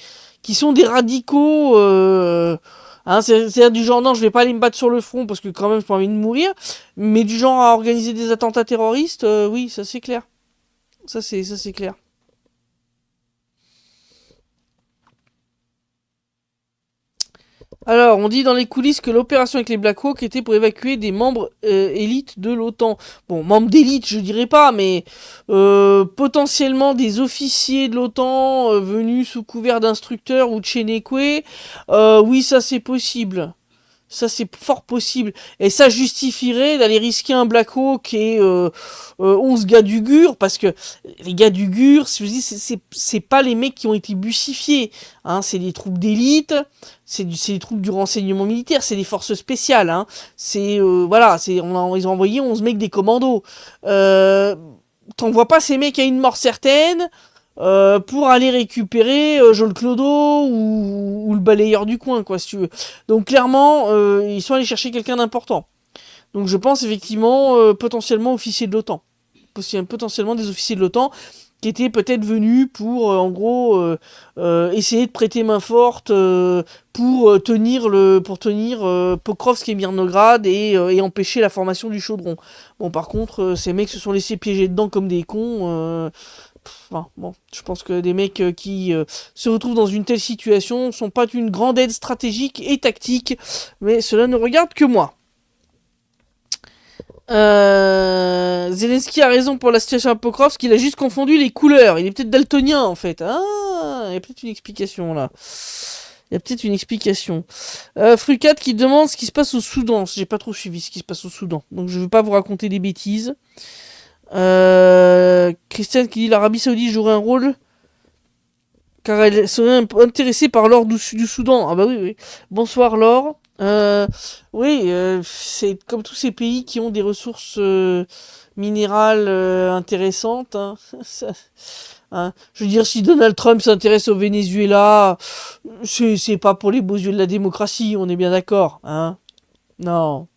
radicaux. Hein, c'est-à-dire du genre, non, je vais pas aller me battre sur le front parce que quand même j'ai pas envie de mourir. Mais du genre à organiser des attentats terroristes, oui, ça c'est clair. Ça c'est clair. Alors, on dit dans les coulisses que l'opération avec les Black Hawk était pour évacuer des membres élites de l'OTAN. Bon, membres d'élite, je dirais pas, mais potentiellement des officiers de l'OTAN venus sous couvert d'instructeurs ou de Chénéqué. Oui, ça c'est possible. Ça, c'est fort possible. Et ça justifierait d'aller risquer un Black Hawk et 11 gars du GUR, parce que les gars du GUR, je vous dis, c'est pas les mecs qui ont été bussifiés. Hein, c'est des troupes d'élite, c'est des troupes du renseignement militaire, c'est des forces spéciales. Hein. Voilà, ils ont envoyé 11 mecs des commandos. T'envoies pas ces mecs à une mort certaine pour aller récupérer Joel Clodo ou le balayeur du coin, quoi, si tu veux. Donc clairement, ils sont allés chercher quelqu'un d'important. Donc je pense effectivement potentiellement officier de l'OTAN. Potentiellement des officiers de l'OTAN qui étaient peut-être venus pour, en gros, essayer de prêter main forte pour tenir Pokrovsk et Mirnograd et empêcher la formation du chaudron. Bon, par contre, ces mecs se sont laissés piéger dedans comme des cons. Enfin, bon, je pense que des mecs qui se retrouvent dans une telle situation sont pas d'une grande aide stratégique et tactique, mais cela ne regarde que moi. Zelensky a raison pour la situation à Pokrovsk, il a juste confondu les couleurs. Il est peut-être daltonien en fait. Ah, il y a peut-être une explication là. Il y a peut-être une explication. Frucat qui demande ce qui se passe au Soudan. J'ai pas trop suivi ce qui se passe au Soudan, donc je veux pas vous raconter des bêtises. Christiane qui dit l'Arabie Saoudite jouerait un rôle car elle serait intéressée par l'or du Soudan. Ah bah oui, oui. Bonsoir Laure. Oui, c'est comme tous ces pays qui ont des ressources minérales intéressantes. Hein. Hein. Je veux dire, si Donald Trump s'intéresse au Venezuela, c'est pas pour les beaux yeux de la démocratie, on est bien d'accord. Hein. Non,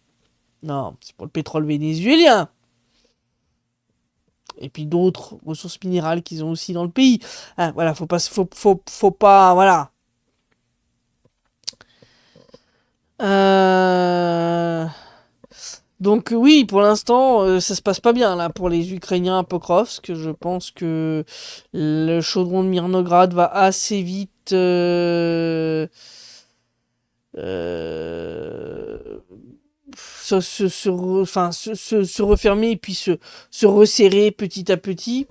non, c'est pour le pétrole vénézuélien. Et puis d'autres ressources minérales qu'ils ont aussi dans le pays. Hein, voilà, faut pas, voilà. Euh... Donc oui, pour l'instant, ça se passe pas bien là pour les Ukrainiens à Pokrovsk. Je pense que le chaudron de Mirnograd va assez vite euh, se refermer et puis se resserrer petit à petit.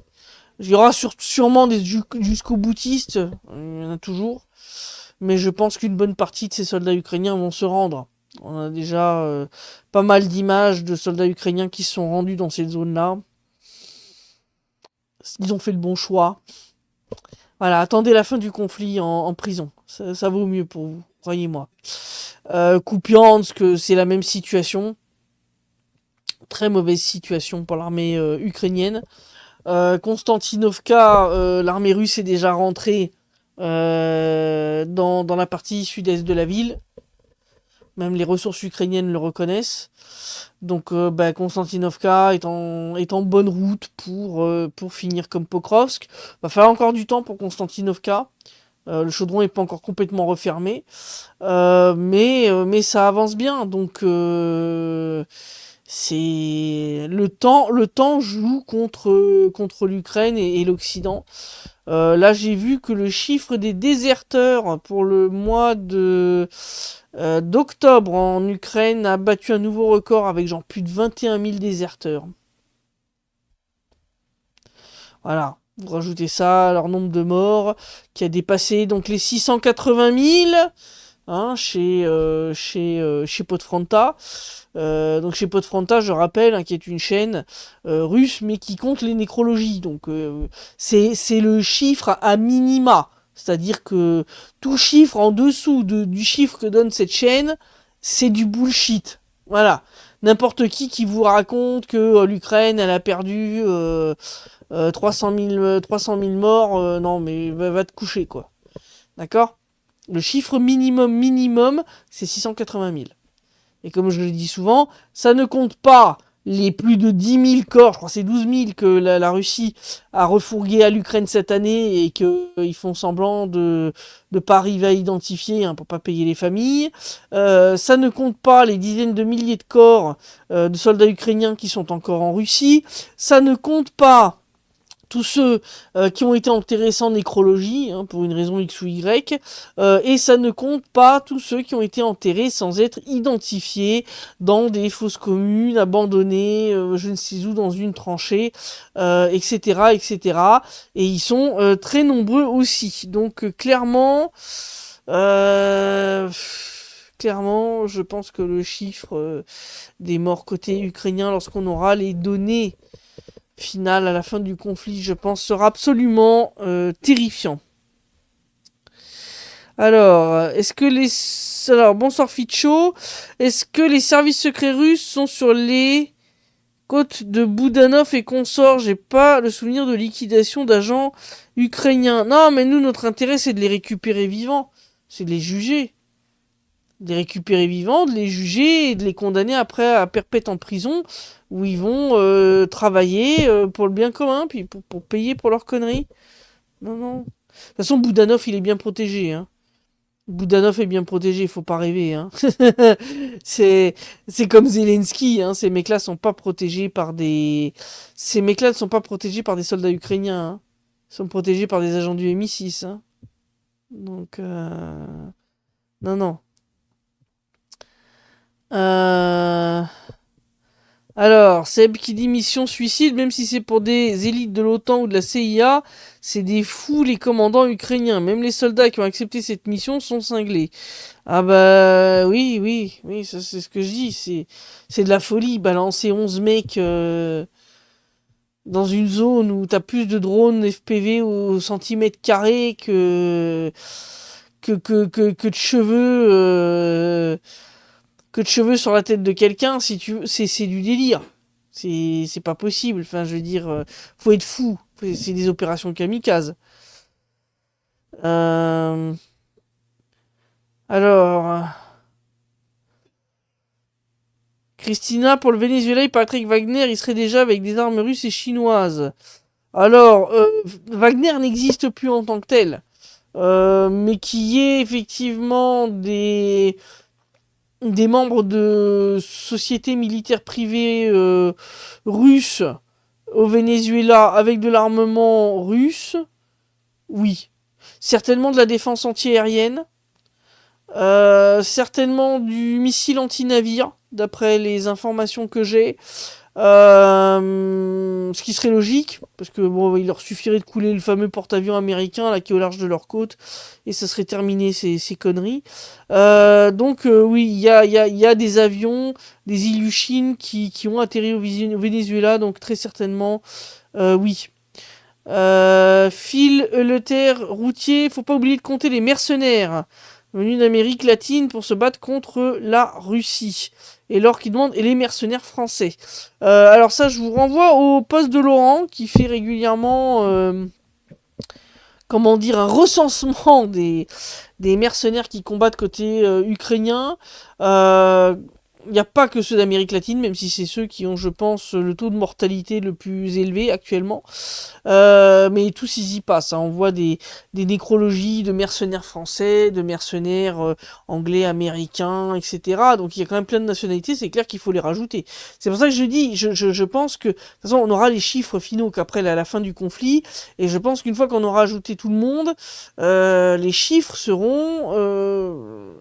Il y aura sûrement des jusqu'au boutistes, il y en a toujours, mais je pense qu'une bonne partie de ces soldats ukrainiens vont se rendre. On a déjà pas mal d'images de soldats ukrainiens qui se sont rendus dans cette zone-là. Ils ont fait le bon choix. Voilà, attendez la fin du conflit en prison. Ça vaut mieux pour vous, croyez-moi. Kupiansk, c'est la même situation. Très mauvaise situation pour l'armée ukrainienne. Konstantinovka, l'armée russe est déjà rentrée dans la partie sud-est de la ville. Même les ressources ukrainiennes le reconnaissent. Donc Konstantinovka est en bonne route pour finir comme Pokrovsk. Va falloir encore du temps pour Konstantinovka. Le chaudron n'est pas encore complètement refermé. Mais ça avance bien. Donc c'est le temps joue contre l'Ukraine et l'Occident. Là, j'ai vu que le chiffre des déserteurs pour le mois d'octobre en Ukraine a battu un nouveau record avec genre plus de 21 000 déserteurs. Voilà. Vous rajoutez ça à leur nombre de morts qui a dépassé donc les 680 000 hein, chez Podfronta. Donc chez Podfronta, je rappelle, hein, qui est une chaîne russe, mais qui compte les nécrologies. Donc c'est le chiffre à minima. C'est-à-dire que tout chiffre en dessous du chiffre que donne cette chaîne, c'est du bullshit. Voilà. N'importe qui vous raconte que l'Ukraine, elle a perdu 300 000 morts, non mais va te coucher, quoi. D'accord? Le chiffre minimum, c'est 680 000. Et comme je le dis souvent, ça ne compte pas les plus de 10 000 corps, je crois que c'est 12 000 que la Russie a refourgué à l'Ukraine cette année et qu'ils font semblant de pas arriver à identifier hein, pour pas payer les familles. Ça ne compte pas les dizaines de milliers de corps de soldats ukrainiens qui sont encore en Russie. Ça ne compte pas tous ceux qui ont été enterrés sans nécrologie, hein, pour une raison X ou Y, et ça ne compte pas tous ceux qui ont été enterrés sans être identifiés dans des fosses communes, abandonnées, je ne sais où, dans une tranchée, etc., etc. Et ils sont très nombreux aussi. Donc clairement, clairement, je pense que le chiffre des morts côté ukrainien, lorsqu'on aura les données finales à la fin du conflit, je pense, sera absolument terrifiant. Alors, est-ce que les... Alors, bonsoir Fitcho. Est-ce que les services secrets russes sont sur les côtes de Boudanov et consorts? J'ai pas le souvenir de liquidation d'agents ukrainiens. Non, mais nous, notre intérêt, c'est de les récupérer vivants. C'est de les juger. De les récupérer vivants, de les juger et de les condamner après à perpète en prison, où ils vont travailler pour le bien commun, puis pour payer pour leurs conneries. Non, non. De toute façon, Boudanov, il est bien protégé, hein. Boudanov est bien protégé, faut pas rêver, hein. c'est c'est comme Zelensky, hein. Ces mecs-là sont pas protégés par des ces mecs-là ne sont pas protégés par des soldats ukrainiens, hein. Ils sont protégés par des agents du MI6, hein. Donc non non. Euh... Alors, Seb qui dit mission suicide, même si c'est pour des élites de l'OTAN ou de la CIA, c'est des fous les commandants ukrainiens. Même les soldats qui ont accepté cette mission sont cinglés. Ah bah oui, oui, oui, ça c'est ce que je dis. C'est de la folie, balancer 11 mecs dans une zone où t'as plus de drones FPV au centimètre carré que de cheveux que de cheveux sur la tête de quelqu'un, si tu veux, c'est du délire. C'est pas possible. Enfin, je veux dire, faut être fou. C'est des opérations kamikazes. Euh, alors, Christina, pour le Venezuela, il paraîtrait que Wagner, il serait déjà avec des armes russes et chinoises. Alors, Wagner n'existe plus en tant que tel. Mais qui est effectivement des membres de sociétés militaires privées russes au Venezuela avec de l'armement russe, oui. Certainement de la défense antiaérienne, certainement du missile anti-navire, d'après les informations que j'ai. Ce qui serait logique, parce que bon, il leur suffirait de couler le fameux porte-avions américain là qui est au large de leur côte, et ça serait terminé ces conneries. Donc oui, il y a des avions, des Ilyushin qui ont atterri au Venezuela, donc très certainement, oui. Phil Leter, routier, faut pas oublier de compter les mercenaires venus d'Amérique latine pour se battre contre la Russie. Et l'or qui demande, et les mercenaires français. Alors ça, je vous renvoie au poste de Laurent, qui fait régulièrement, comment dire, un recensement des mercenaires qui combattent côté ukrainien. Il n'y a pas que ceux d'Amérique latine, même si c'est ceux qui ont, je pense, le taux de mortalité le plus élevé actuellement. Mais tous ils y passent, hein. On voit des nécrologies de mercenaires français, de mercenaires anglais, américains, etc. Donc il y a quand même plein de nationalités, c'est clair qu'il faut les rajouter. C'est pour ça que je dis, je pense que, de toute façon, on aura les chiffres finaux qu'après à la fin du conflit, et je pense qu'une fois qu'on aura ajouté tout le monde, les chiffres seront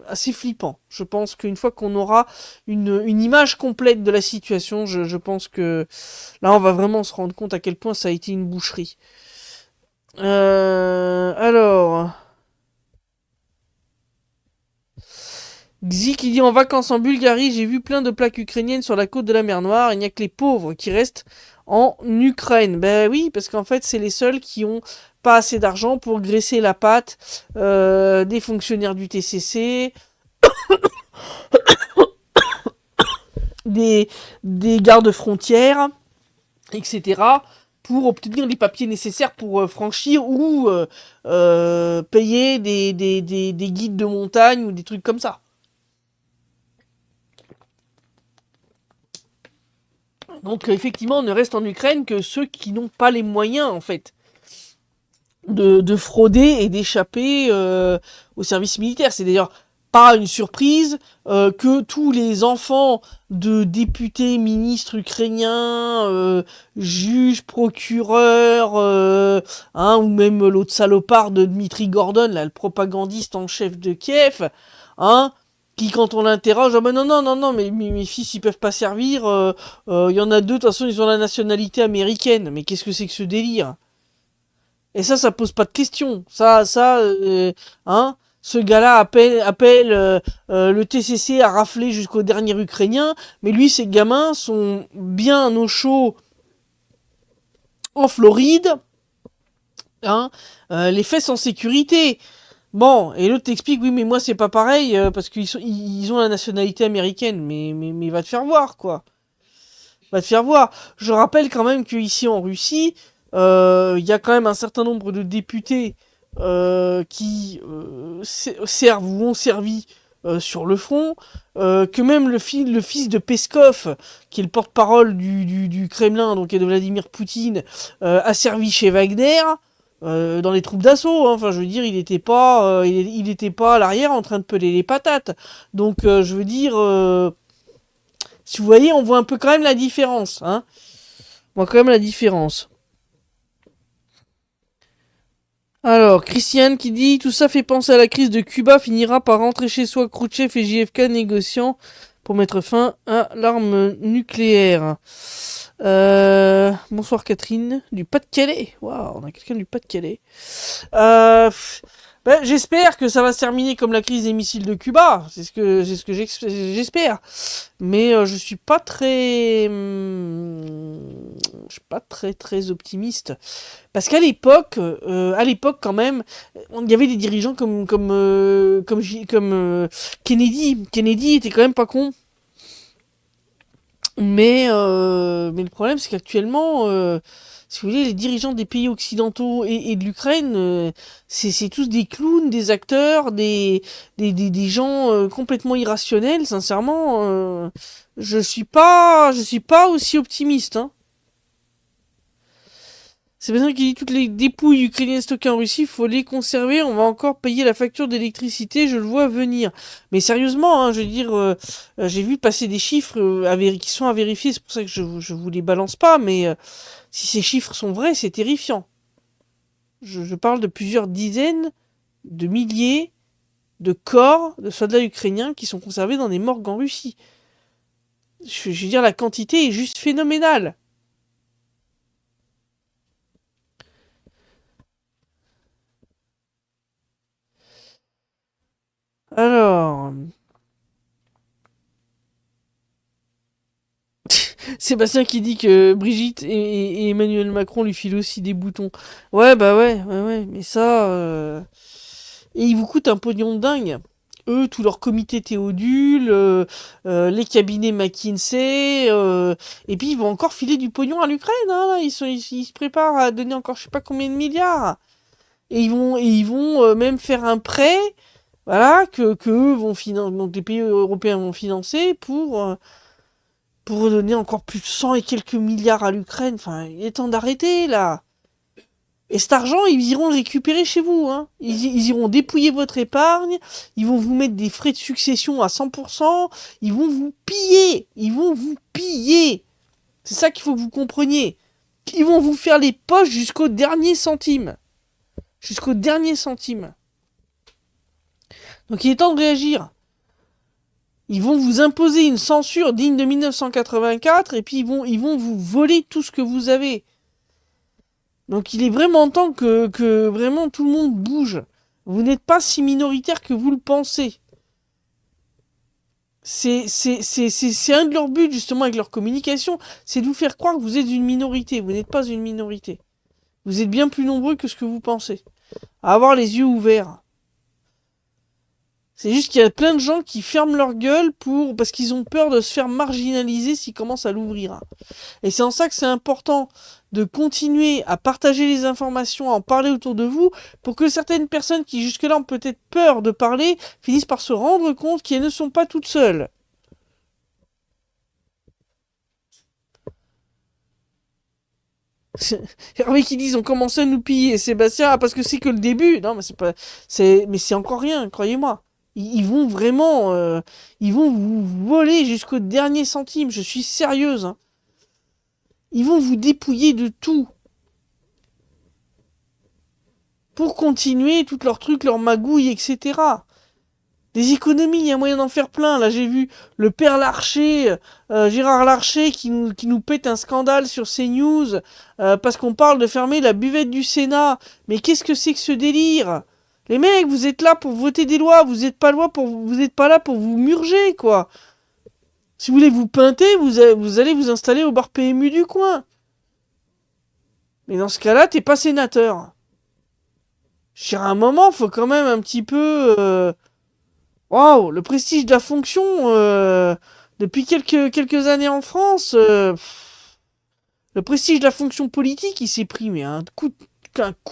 assez flippants. Je pense qu'une fois qu'on aura une image complète de la situation, je pense que là on va vraiment se rendre compte à quel point ça a été une boucherie. Alors, Xi qui dit en vacances en Bulgarie, j'ai vu plein de plaques ukrainiennes sur la côte de la mer Noire, il n'y a que les pauvres qui restent en Ukraine. Ben oui, parce qu'en fait c'est les seuls qui ont pas assez d'argent pour graisser la patte des fonctionnaires du TCC, des, des gardes-frontières, etc., pour obtenir les papiers nécessaires pour franchir ou payer des guides de montagne ou des trucs comme ça. Donc effectivement, ne reste en Ukraine que ceux qui n'ont pas les moyens, en fait, de frauder et d'échapper au service militaire. C'est d'ailleurs pas une surprise que tous les enfants de députés, ministres ukrainiens, juges, procureurs, ou même l'autre salopard de Dmitri Gordon, là, le propagandiste en chef de Kiev, hein, qui quand on l'interroge, ah ben non, non, non, non, mais mes fils ils peuvent pas servir, y en a deux, de toute façon ils ont la nationalité américaine, mais qu'est-ce que c'est que ce délire? Et ça pose pas de questions. Hein. Ce gars-là appelle le TCC à rafler jusqu'au dernier Ukrainien, mais lui, ses gamins sont bien au chaud en Floride, hein, les fesses en sécurité. Bon, et l'autre t'explique, oui, mais moi c'est pas pareil, parce qu'ils ont la nationalité américaine, mais va te faire voir, quoi. Va te faire voir. Je rappelle quand même qu'ici en Russie, il y a quand même un certain nombre de députés qui servent ou ont servi sur le front, que même le fils de Peskov, qui est le porte-parole du Kremlin, donc et de Vladimir Poutine, a servi chez Wagner. Dans les troupes d'assaut, hein. Enfin, je veux dire, il était pas à l'arrière en train de peler les patates. Donc, je veux dire, si vous voyez, on voit un peu quand même la différence, hein. On voit quand même la différence. Alors, Christiane qui dit tout ça fait penser à la crise de Cuba, finira par rentrer chez soi Khrouchtchev et JFK négociant pour mettre fin à l'arme nucléaire. Bonsoir Catherine, du Pas-de-Calais. Waouh, on a quelqu'un du Pas-de-Calais. Euh, j'espère que ça va se terminer comme la crise des missiles de Cuba. C'est ce que j'espère. Mais je suis pas très optimiste. Parce à l'époque quand même, il y avait des dirigeants comme Kennedy. Kennedy était quand même pas con. Mais le problème, c'est qu'actuellement, si vous voulez, les dirigeants des pays occidentaux et de l'Ukraine, c'est tous des clowns, des acteurs, des gens complètement irrationnels. Sincèrement, je suis pas aussi optimiste, hein. C'est bien qui dit toutes les dépouilles ukrainiennes stockées en Russie, faut les conserver, on va encore payer la facture d'électricité, je le vois venir. Mais sérieusement, hein, je veux dire, j'ai vu passer des chiffres qui sont à vérifier, c'est pour ça que je vous les balance pas, mais si ces chiffres sont vrais, c'est terrifiant. Je parle de plusieurs dizaines de milliers de corps de soldats ukrainiens qui sont conservés dans des morgues en Russie. Je veux dire, la quantité est juste phénoménale. Alors, Sébastien qui dit que Brigitte et Emmanuel Macron lui filent aussi des boutons. Ouais, bah ouais, mais ça... Et ils vous coûtent un pognon de dingue. Eux, tout leur comité Théodule, les cabinets McKinsey, et puis ils vont encore filer du pognon à l'Ukraine, hein, là. Ils se préparent à donner encore je sais pas combien de milliards. Et ils vont même faire un prêt, voilà, que eux vont financer, donc les pays européens vont financer pour donner encore plus de 100 et quelques milliards à l'Ukraine. Enfin, il est temps d'arrêter, là. Et cet argent, ils iront le récupérer chez vous, hein. Ils iront dépouiller votre épargne, ils vont vous mettre des frais de succession à 100%, ils vont vous piller. Ils vont vous piller. C'est ça qu'il faut que vous compreniez. Ils vont vous faire les poches jusqu'au dernier centime. Jusqu'au dernier centime. Donc il est temps de réagir. Ils vont vous imposer une censure digne de 1984 et puis ils vont vous voler tout ce que vous avez. Donc il est vraiment temps que vraiment tout le monde bouge. Vous n'êtes pas si minoritaire que vous le pensez. C'est un de leurs buts justement avec leur communication, c'est de vous faire croire que vous êtes une minorité. Vous n'êtes pas une minorité. Vous êtes bien plus nombreux que ce que vous pensez. À avoir les yeux ouverts. C'est juste qu'il y a plein de gens qui ferment leur gueule parce qu'ils ont peur de se faire marginaliser s'ils commencent à l'ouvrir. Et c'est en ça que c'est important de continuer à partager les informations, à en parler autour de vous, pour que certaines personnes qui jusque-là ont peut-être peur de parler, finissent par se rendre compte qu'elles ne sont pas toutes seules. Hervé qui disent on commençait à nous piller. Sébastien, ah, parce que c'est que le début. Non, mais c'est pas. Mais c'est encore rien, croyez-moi. Ils vont vraiment. Ils vont vous voler jusqu'au dernier centime. Je suis sérieuse, hein. Ils vont vous dépouiller de tout. Pour continuer toutes leurs trucs, leurs magouilles, etc. Des économies, il y a moyen d'en faire plein. Là, j'ai vu le père Larcher, Gérard Larcher, qui nous pète un scandale sur CNews, parce qu'on parle de fermer la buvette du Sénat. Mais qu'est-ce que c'est que ce délire? Les mecs, vous êtes là pour voter des lois, vous êtes pas là pour vous murger, quoi. Si vous voulez vous pinter, vous allez vous installer au bar PMU du coin. Mais dans ce cas-là, t'es pas sénateur. Je dirais, à un moment, faut quand même un petit peu... Waouh, le prestige de la fonction, depuis quelques années en France, le prestige de la fonction politique, il s'est pris, mais un coup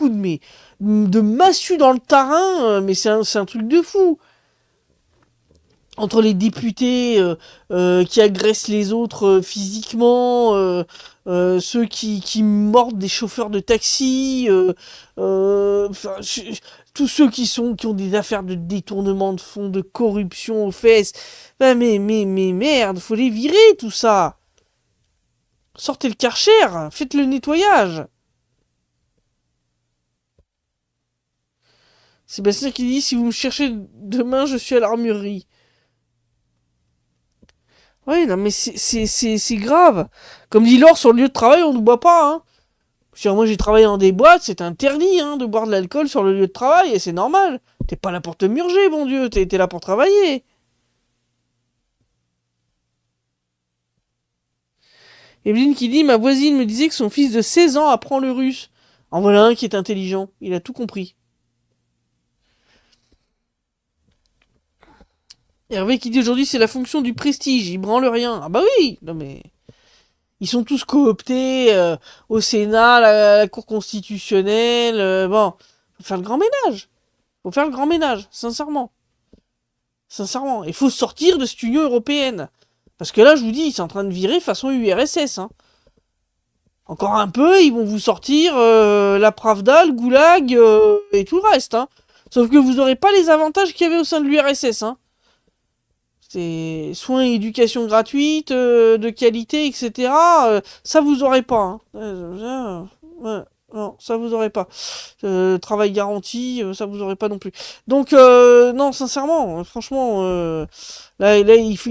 de massue dans le tarin, mais c'est un truc de fou. Entre les députés qui agressent les autres physiquement, ceux qui mordent des chauffeurs de taxi, enfin, tous ceux qui ont des affaires de détournement de fonds, de corruption aux fesses. Ben, mais merde, faut les virer tout ça. Sortez le Karcher, faites le nettoyage. Sébastien qui dit si vous me cherchez demain, je suis à l'armurerie. Oui, non, mais c'est grave. Comme dit Laure, sur le lieu de travail, on ne boit pas, hein. Moi, j'ai travaillé dans des boîtes, c'est interdit, hein, de boire de l'alcool sur le lieu de travail, et c'est normal. T'es pas là pour te murger, bon Dieu, t'es là pour travailler. Evelyne qui dit, ma voisine me disait que son fils de 16 ans apprend le russe. En voilà un qui est intelligent, il a tout compris. Hervé qui dit aujourd'hui c'est la fonction du prestige, il branle rien. Ah bah oui, non mais... Ils sont tous cooptés au Sénat, la Cour constitutionnelle. Bon, faut faire le grand ménage. Faut faire le grand ménage, sincèrement. Sincèrement. Il faut sortir de cette Union européenne. Parce que là, je vous dis, ils sont en train de virer façon URSS. Hein. Encore un peu, ils vont vous sortir la Pravda, le Goulag et tout le reste. Hein. Sauf que vous n'aurez pas les avantages qu'il y avait au sein de l'URSS. Hein. C'est soins et éducation gratuite, de qualité, etc. Ça vous aurez pas. Hein. Ouais, non, ça vous aurez pas. Travail garanti, ça vous aurez pas non plus. Donc non, sincèrement, franchement, là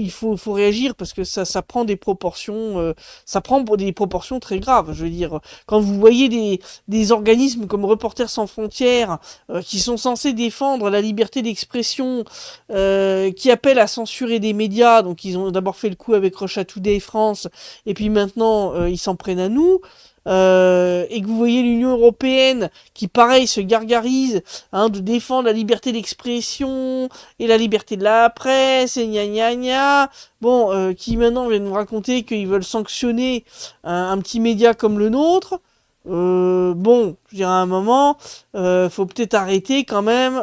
faut réagir parce que ça prend des proportions, ça prend des proportions très graves. Je veux dire, quand vous voyez des organismes comme Reporters sans frontières qui sont censés défendre la liberté d'expression, qui appellent à censurer des médias, donc ils ont d'abord fait le coup avec Russia Today France, et puis maintenant ils s'en prennent à nous. Et que vous voyez l'Union Européenne qui, pareil, se gargarise hein, de défendre la liberté d'expression et la liberté de la presse et gna gna gna. Bon, qui maintenant viennent nous raconter qu'ils veulent sanctionner un petit média comme le nôtre. Bon, je dirais à un moment, faut peut-être arrêter quand même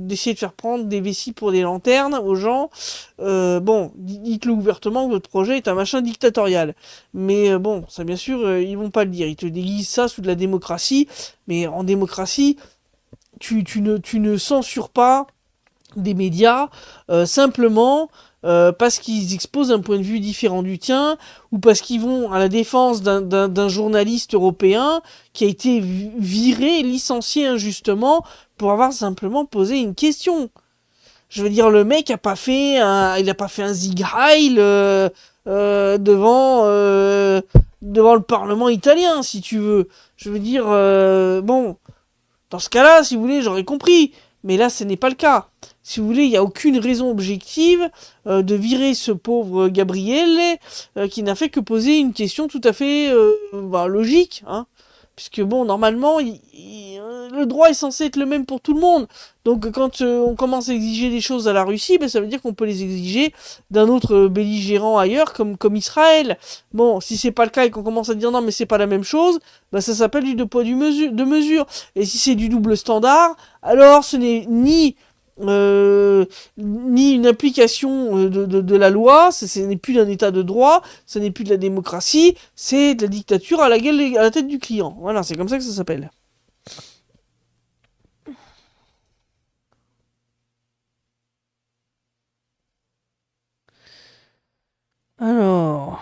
d'essayer de faire prendre des vessies pour des lanternes aux gens. Bon, dites-le ouvertement que votre projet est un machin dictatorial. Mais bon, ça bien sûr, ils vont pas le dire. Ils te déguisent ça sous de la démocratie. Mais en démocratie, tu ne censures pas des médias simplement parce qu'ils exposent un point de vue différent du tien ou parce qu'ils vont à la défense d'un journaliste européen qui a été viré, licencié injustement pour avoir simplement posé une question. Je veux dire, le mec il a pas fait un Sieg Heil devant le Parlement italien, si tu veux. Je veux dire, bon, dans ce cas-là, si vous voulez, j'aurais compris. Mais là, ce n'est pas le cas. Si vous voulez, il n'y a aucune raison objective de virer ce pauvre Gabriele qui n'a fait que poser une question tout à fait logique. Hein. Puisque bon, normalement, le droit est censé être le même pour tout le monde. Donc quand on commence à exiger des choses à la Russie, ben, ça veut dire qu'on peut les exiger d'un autre belligérant ailleurs, comme Israël. Bon, si c'est pas le cas et qu'on commence à dire non mais c'est pas la même chose, ben, ça s'appelle du deux poids de mesure. Et si c'est du double standard, alors ce n'est ni une application de la loi, ce n'est plus d'un état de droit, ce n'est plus de la démocratie, c'est de la dictature à la tête du client. Voilà, c'est comme ça que ça s'appelle. Alors,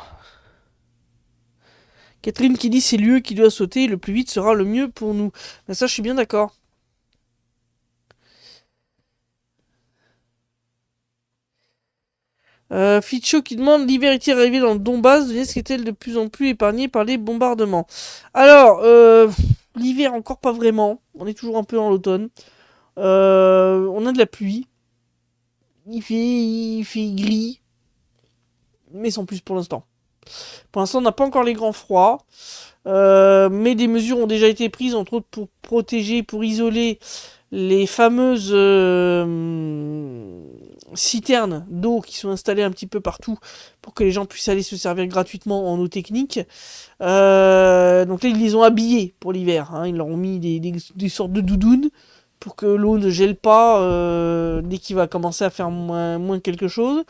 Catherine qui dit c'est l'UE qui doit sauter, le plus vite sera le mieux pour nous. Ben ça, je suis bien d'accord. Ficho qui demande l'hiver est-il arrivé dans le Donbass, Donetsk est-elle de plus en plus épargnée par les bombardements. Alors, l'hiver encore pas vraiment, on est toujours un peu dans l'automne. On a de la pluie. Il fait gris, mais sans plus pour l'instant. Pour l'instant, on n'a pas encore les grands froids. Mais des mesures ont déjà été prises, entre autres pour protéger, pour isoler les fameuses citernes d'eau qui sont installées un petit peu partout pour que les gens puissent aller se servir gratuitement en eau technique. Donc là, ils les ont habillés pour l'hiver, hein. Ils leur ont mis des sortes de doudounes pour que l'eau ne gèle pas dès qu'il va commencer à faire moins quelque chose.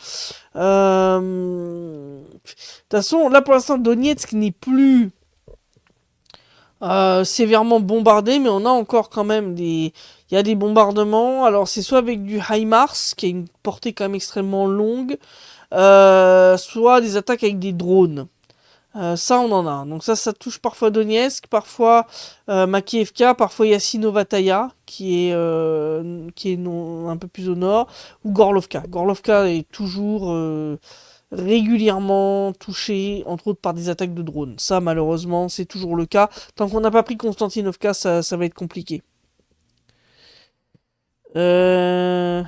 De toute façon, là pour l'instant, Donetsk n'est plus sévèrement bombardé, mais on a encore quand même il y a des bombardements. Alors c'est soit avec du HIMARS, qui a une portée quand même extrêmement longue, soit des attaques avec des drones. Ça, on en a. Donc ça touche parfois Donetsk, parfois Makiivka, parfois Yassinovataya, qui est un peu plus au nord, ou Gorlovka. Gorlovka est toujours régulièrement touché, entre autres par des attaques de drones. Ça, malheureusement, c'est toujours le cas. Tant qu'on n'a pas pris Konstantinovka, ça va être compliqué. Euh...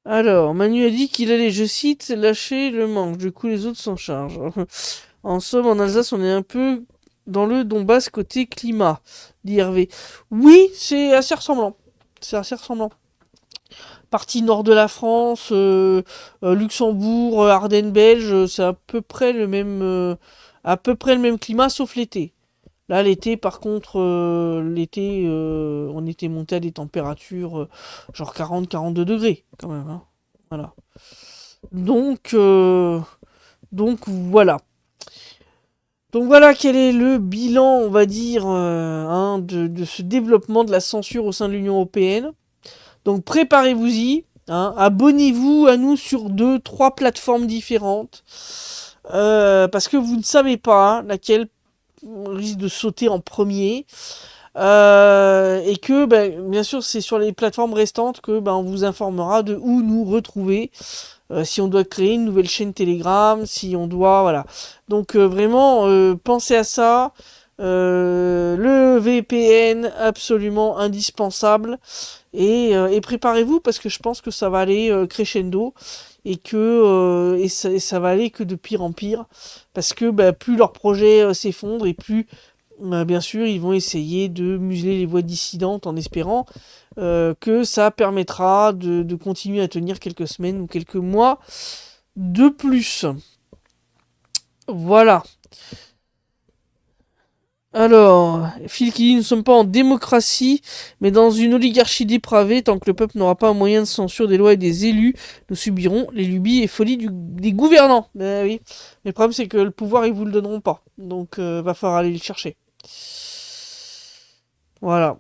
Alors, Manu a dit qu'il allait, je cite, lâcher le manche. Du coup, les autres s'en chargent. En somme, en Alsace, on est un peu dans le Donbass côté climat, dit Hervé. Oui, c'est assez ressemblant. C'est assez ressemblant. Partie nord de la France, Luxembourg, Ardennes belge, c'est à peu près le même climat, sauf l'été. Là, l'été, par contre, on était monté à des températures genre 40-42 degrés, quand même, hein. Voilà. Donc, euh, donc voilà. Donc voilà quel est le bilan, on va dire, hein, de ce développement de la censure au sein de l'Union européenne. Donc préparez-vous-y, hein, abonnez-vous à nous sur 2, 3 plateformes différentes, parce que vous ne savez pas hein, laquelle risque de sauter en premier. Et que, ben, bien sûr, c'est sur les plateformes restantes que ben, on vous informera de où nous retrouver. Si on doit créer une nouvelle chaîne Telegram, si on doit, voilà. Donc vraiment, pensez à ça. Le VPN, absolument indispensable. Et préparez-vous parce que je pense que ça va aller crescendo et ça va aller que de pire en pire parce que bah, plus leur projet s'effondre et plus bien sûr ils vont essayer de museler les voix dissidentes en espérant que ça permettra de continuer à tenir quelques semaines ou quelques mois de plus. Voilà. Alors, Phil qui dit, nous ne sommes pas en démocratie, mais dans une oligarchie dépravée, tant que le peuple n'aura pas un moyen de censure des lois et des élus, nous subirons les lubies et folies des gouvernants. Ben oui. Mais le problème, c'est que le pouvoir, ils vous le donneront pas. Donc, va falloir aller le chercher. Voilà.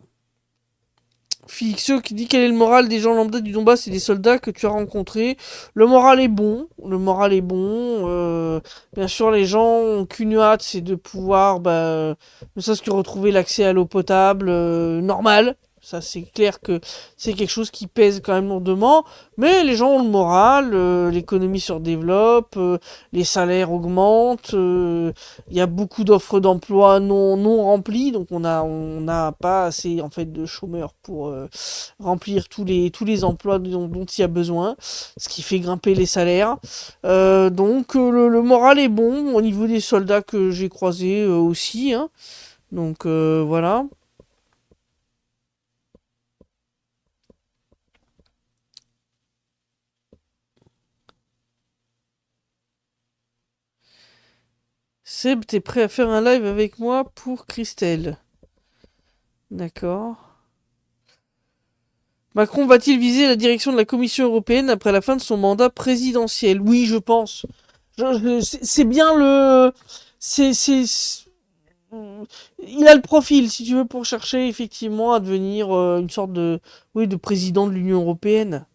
Fixio qui dit quel est le moral des gens lambda du Donbass et des soldats que tu as rencontrés. Le moral est bon. Le moral est bon. Bien sûr, les gens ont qu'une hâte, c'est de pouvoir, bah, ne serait-ce que retrouver l'accès à l'eau potable normal. Ça, c'est clair que c'est quelque chose qui pèse quand même lourdement. Mais les gens ont le moral, l'économie se redéveloppe, les salaires augmentent, il y a beaucoup d'offres d'emploi non remplies, donc on n'a pas assez en fait de chômeurs pour remplir tous les emplois dont il y a besoin, ce qui fait grimper les salaires. Donc le moral est bon au niveau des soldats que j'ai croisés aussi, hein. Donc voilà. Seb, t'es prêt à faire un live avec moi pour Christelle? D'accord. Macron va-t-il viser la direction de la Commission européenne après la fin de son mandat présidentiel? Oui, je pense. C'est bien le. Il a le profil, si tu veux, pour chercher effectivement à devenir une sorte de, oui, de président de l'Union européenne.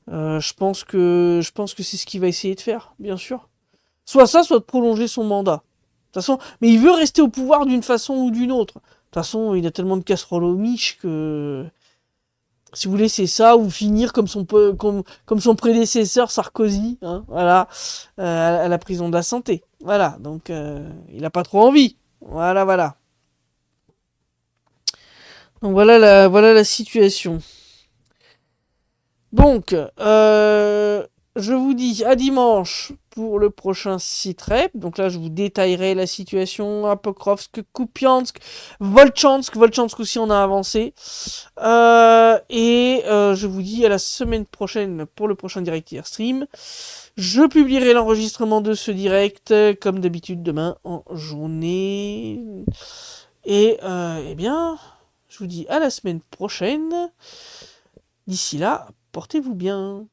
Je pense que c'est ce qu'il va essayer de faire, bien sûr. Soit ça, soit de prolonger son mandat. De toute façon, mais il veut rester au pouvoir d'une façon ou d'une autre. De toute façon, il a tellement de casseroles au miche que Si vous voulez, c'est ça, ou finir comme son prédécesseur Sarkozy, hein, voilà, à la prison de la santé. Voilà, donc il n'a pas trop envie. Voilà, voilà. Donc voilà la situation. Donc, je vous dis à dimanche pour le prochain site rep. Donc là, je vous détaillerai la situation à Pokrovsk, Kupiansk, Volchansk. Volchansk aussi, on a avancé. Je vous dis à la semaine prochaine pour le prochain direct stream. Je publierai l'enregistrement de ce direct, comme d'habitude, demain en journée. Eh bien, je vous dis à la semaine prochaine. D'ici là, portez-vous bien.